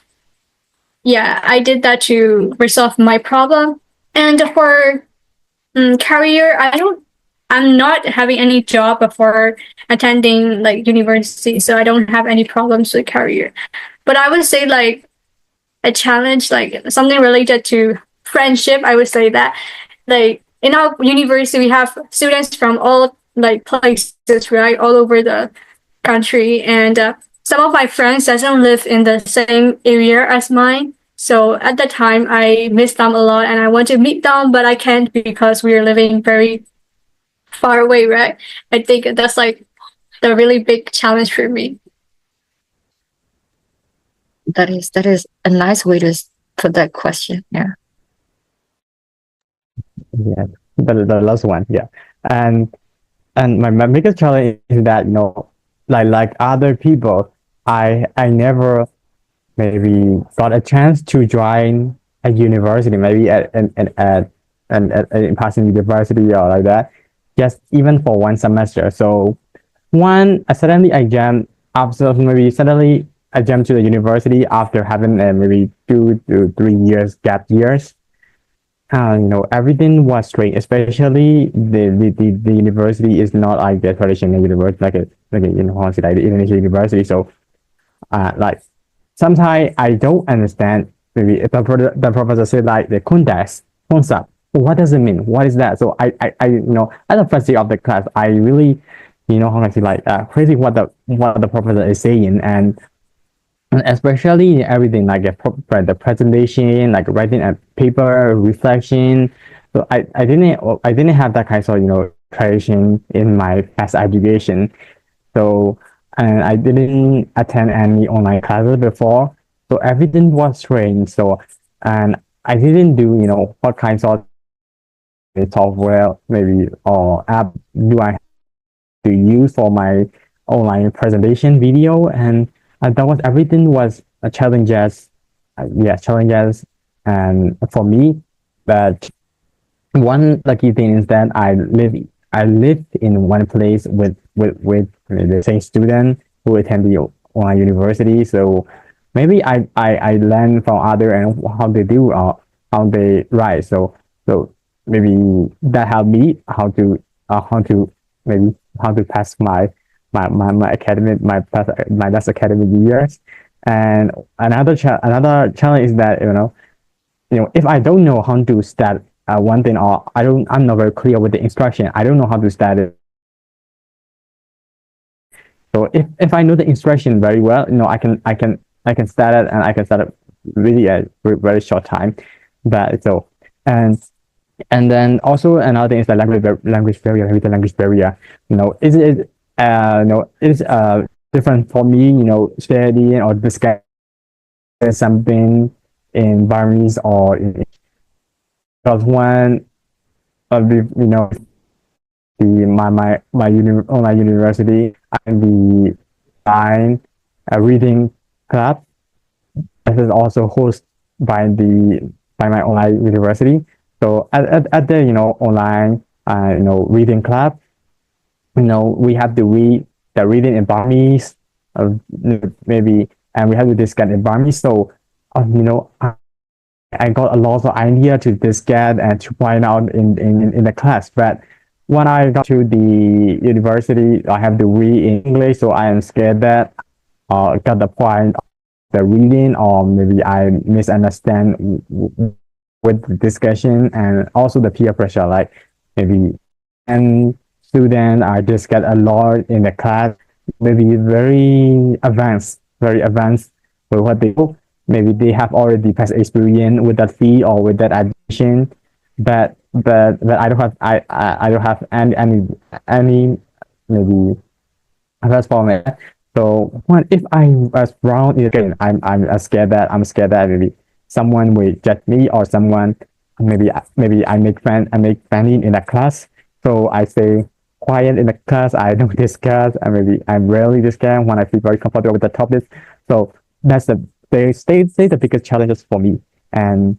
Yeah, I did that to resolve my problem. And for career, I'm not having any job before attending like university, so I don't have any problems with career. But I would say like a challenge, like something related to friendship, I would say that like in our university we have students from all like places, right, all over the country, and some of my friends doesn't live in the same area as mine. So at the time I miss them a lot and I want to meet them, but I can't because we are living very far away, right? I think that's like the really big challenge for me. That is a nice way to put that question. Yeah. Yeah, the last one, yeah. And my biggest challenge is that like other people, I never maybe got a chance to join a university, maybe at in passing university or like that, just even for one semester. So suddenly I jumped after maybe suddenly I jumped to the university after having maybe 2 to 3 years gap years. Everything was strange, especially the university is not like the traditional university, like a university, like the Indonesian university. So, like sometimes I don't understand. Maybe the professor said like the concept. What does it mean? What is that? So at the first day of the class, I really, how can I say like crazy what the professor is saying, and especially everything like the presentation, like writing a paper, reflection. So I didn't have that kind of tradition in my past education. So and I didn't attend any online classes before. So everything was strange. So and I didn't do what kinds of software maybe or app do I to use for my online presentation video, and that was everything was a challenges, challenges, and for me. But one lucky thing is that I live in one place with the same student who attend the online university. So maybe I learn from other and how they do or how they write. So maybe that helped me how to maybe how to pass my academic my last academic years. And another challenge is that if I don't know how to start one thing, or I'm not very clear with the instruction, I don't know how to start it. So if I know the instruction very well, I can start it, and I can start it really a very short time. But so and then also another thing is the language barrier, maybe the language barrier. It's different for me. Studying or discussing something in Burmese or in because one of online university and the line a reading club. This is also hosted by my online university. So at the online reading club, we have to read the reading in Burmese, maybe, and we have to discuss in Burmese. So I got a lot of idea to discuss and to point out in the class. But when I got to the university, I have to read in English, so I am scared that got the point of the reading, or maybe I misunderstand with the discussion, and also the peer pressure, like maybe and student I just get a lot in the class, maybe very advanced with what they do. Maybe they have already past experience with that fee or with that admission, but I don't have I don't have any maybe that's for me. So what if I was wrong again? I'm scared that maybe someone will judge me or someone maybe I make friendly in the class. So I stay quiet in the class. I don't discuss. I maybe I rarely discuss when I feel very comfortable with the topics. So that's they the biggest challenges for me. And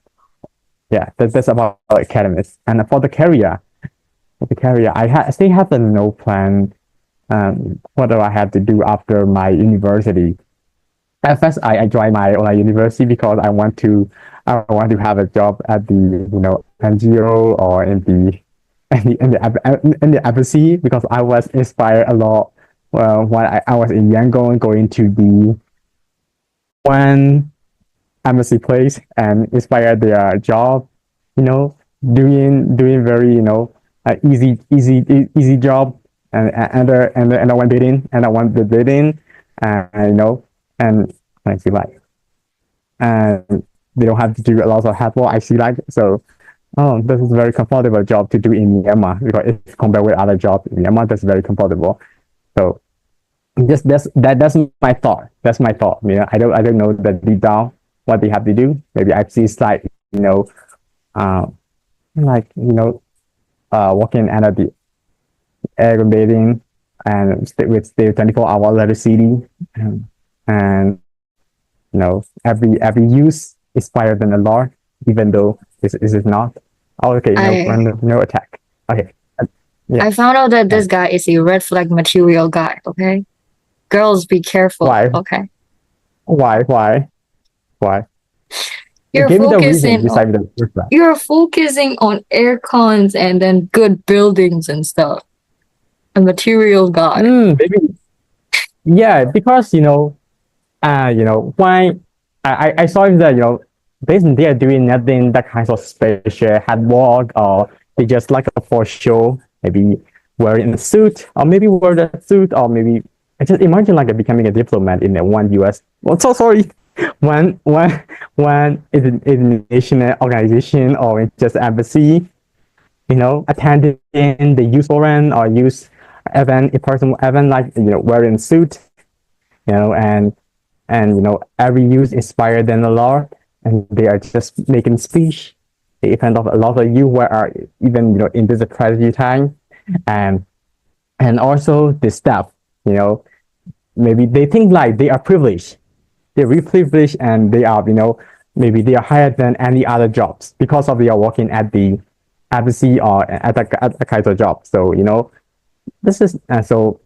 yeah, that's about academics. And for the career, still have a no plan what do I have to do after my university. At first, I joined my online university because I want to have a job at the NGO or in the embassy because I was inspired a lot when I was in Yangon going to the one embassy place and inspired their job, you know, doing very easy job and I went bidding and I won the bidding and and I feel like and they don't have to do a lot of hard work. I see like so. Oh, this is a very comfortable job to do in Myanmar because if compared with other jobs in Myanmar, that's very comfortable. So just that's my thought. That's my thought. I don't know the deep down what they have to do. Maybe I see like uh, working at the air bathing and stay 24-hour electricity and every use is higher than the law, even though this is not. Oh, okay, no attack. Okay. Yeah. I found out that this guy is a red flag material guy. Okay, girls, be careful. Why? Okay. Why? You're Give me the reason focusing beside the red flag. you're focusing on air cons and then good buildings and stuff. A material guy. Maybe. Yeah, because why I saw that basically they are doing nothing that kind of special hard work or they just like for show, maybe wearing a suit or maybe wear a suit or maybe I just imagine like becoming a diplomat in one US. Oh, so sorry. One is a national organization or it's just embassy, attending the youth forum or youth event, a personal event like wearing suit, and every youth inspired them a lot, and they are just making speech. They depend of a lot of you who are even in this tragedy time, and also the staff, maybe they think like they are privileged, they're really privileged, and they are maybe they are higher than any other jobs because of they are working at the embassy or at a kind of job. So this is so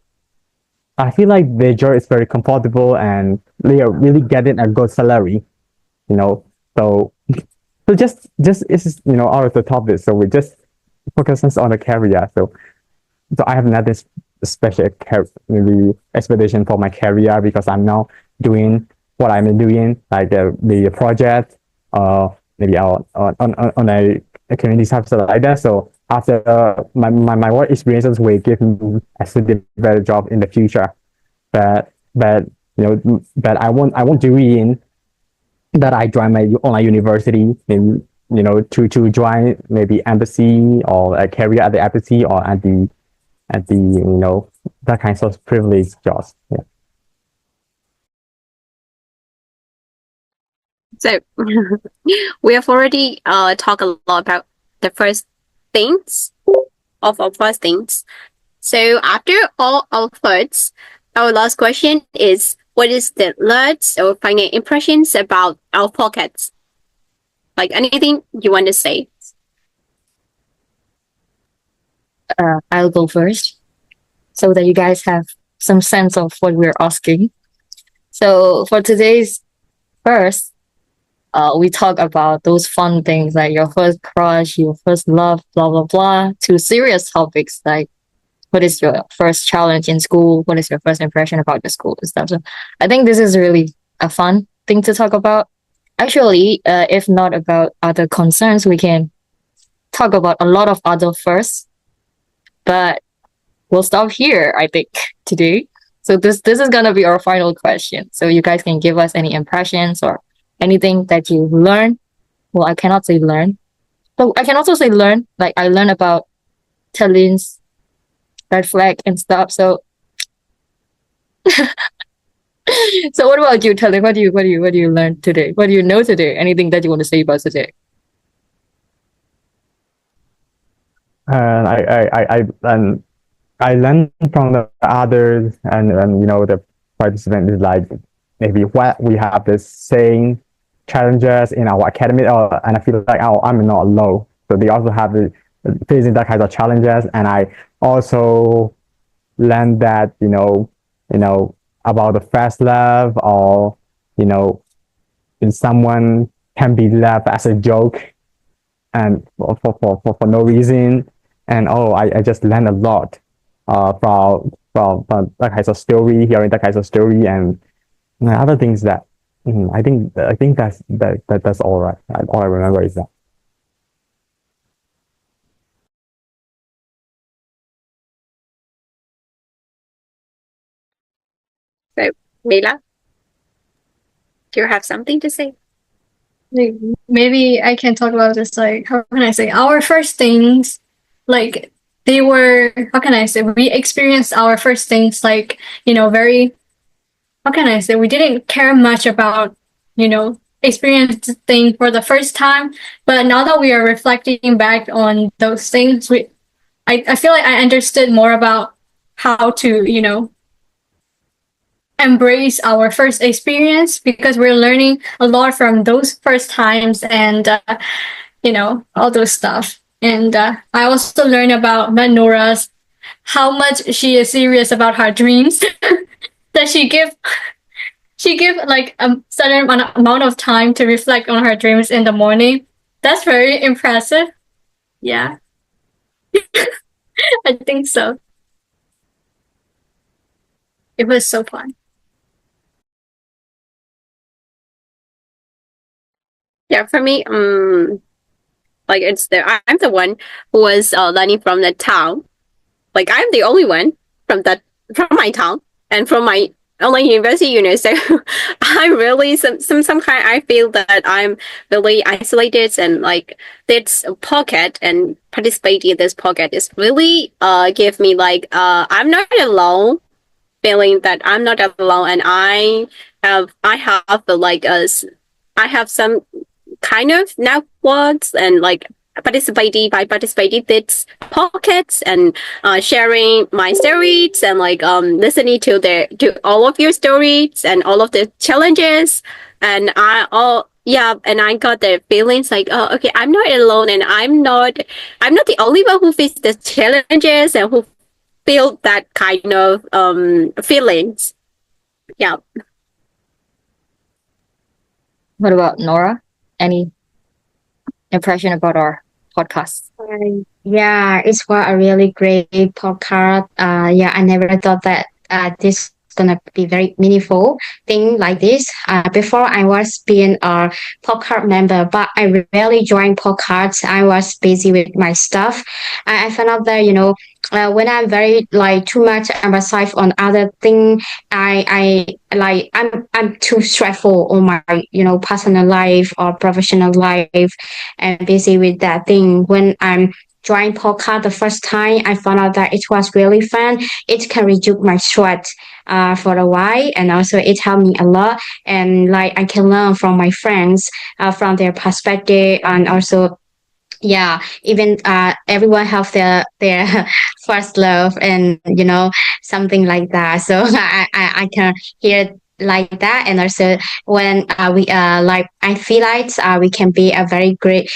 I feel like their job is very comfortable and they are really getting a good salary, So just it's out of the topic. So we just focus on the career. So I have nothing special maybe expectation for my career because I'm now doing what I'm doing, like the project, maybe on a community service like that. So after my work experiences will give me a better job in the future. But but I won't do in that I join my online university, maybe to join maybe embassy or a career at the embassy or at the that kind of privileged jobs. Yeah. So we have already talked a lot about the first things of our first things. So after all our firsts, our last question is, what is the last or final impressions about our pockets? Like anything you want to say? I'll go first so that you guys have some sense of what we're asking. So for today's first, we talk about those fun things like your first crush, your first love, blah, blah, blah, to serious topics like what is your first challenge in school? What is your first impression about the school and stuff? So I think this is really a fun thing to talk about. Actually, if not about other concerns, we can talk about a lot of other firsts. But we'll stop here, I think, today. So this is gonna be our final question. So you guys can give us any impressions or anything that you learned. Well, I cannot say learn, but I can also say learn. Like I learned about Talin's red flag and stuff. So so what about you, Talin? What do you learn today? What do you know today? Anything that you want to say about today? And I learned from the others, and the participant is like maybe what we have the same challenges in our academy, and I feel like I'm not alone. So they also have facing that kind of challenges, and I also learned that about the first love, or if someone can be loved as a joke and for no reason. And I just learned a lot from that kind of story, hearing that kind of story, and other things that I think that's all right. All I remember is that. So, Mila, do you have something to say? Like, maybe I can talk about this, like, how can I say, our first things, like, they were, how can I say, we experienced our first things, like, very, how can I say, we didn't care much about, experience thing for the first time, but now that we are reflecting back on those things, I feel like I understood more about how to, embrace our first experience, because we're learning a lot from those first times, and all those stuff. And I also learned about Nora's, how much she is serious about her dreams. That she give like a certain amount of time to reflect on her dreams in the morning. That's very impressive. Yeah. I think so. It was so fun. Yeah, for me, like I'm the one who was learning from the town. Like I'm the only one from my town and from my online university. So I'm really some kind. I feel that I'm really isolated, and like this pocket and participating in this pocket is really give me like I'm not alone. Feeling that I'm not alone, and I have I have some kind of networks, and like participating this pockets, and sharing my stories, and like listening to all of your stories and all of the challenges, and and I got the feelings like, oh, okay, I'm not alone, and I'm not the only one who faces the challenges and who feel that kind of feelings. Yeah. What about Nora? Any impression about our podcast? Yeah, it's was a really great podcast. Yeah, I never thought that this gonna be very meaningful thing like this. Before I was being a podcast member, but I rarely joined podcasts. I was busy with my stuff. I found out that when I'm very like too much emphasize on other thing, I like I'm too stressful on my personal life or professional life, and busy with that thing. When I'm join podcast the first time, I found out that it was really fun. It can reduce my stress for a while, and also it helped me a lot. And like I can learn from my friends from their perspective, and also yeah, even everyone have their first love, and something like that. So I can hear like that. And also when we like I feel like we can be a very great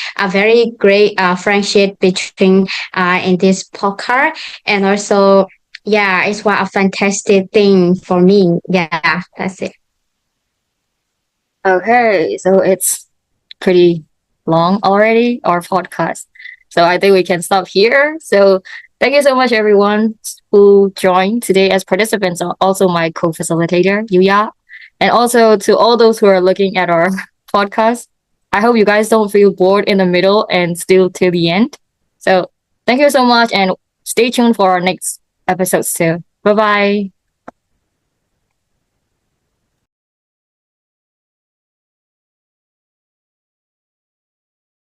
friendship between in this podcast. And also yeah, it's what a fantastic thing for me. Yeah, that's it. Okay, so it's pretty long already, our podcast. So I think we can stop here. So thank you so much, everyone who joined today as participants, also my co-facilitator, Yuya. And also to all those who are looking at our podcast, I hope you guys don't feel bored in the middle and still till the end. So thank you so much, and stay tuned for our next episodes too. Bye bye.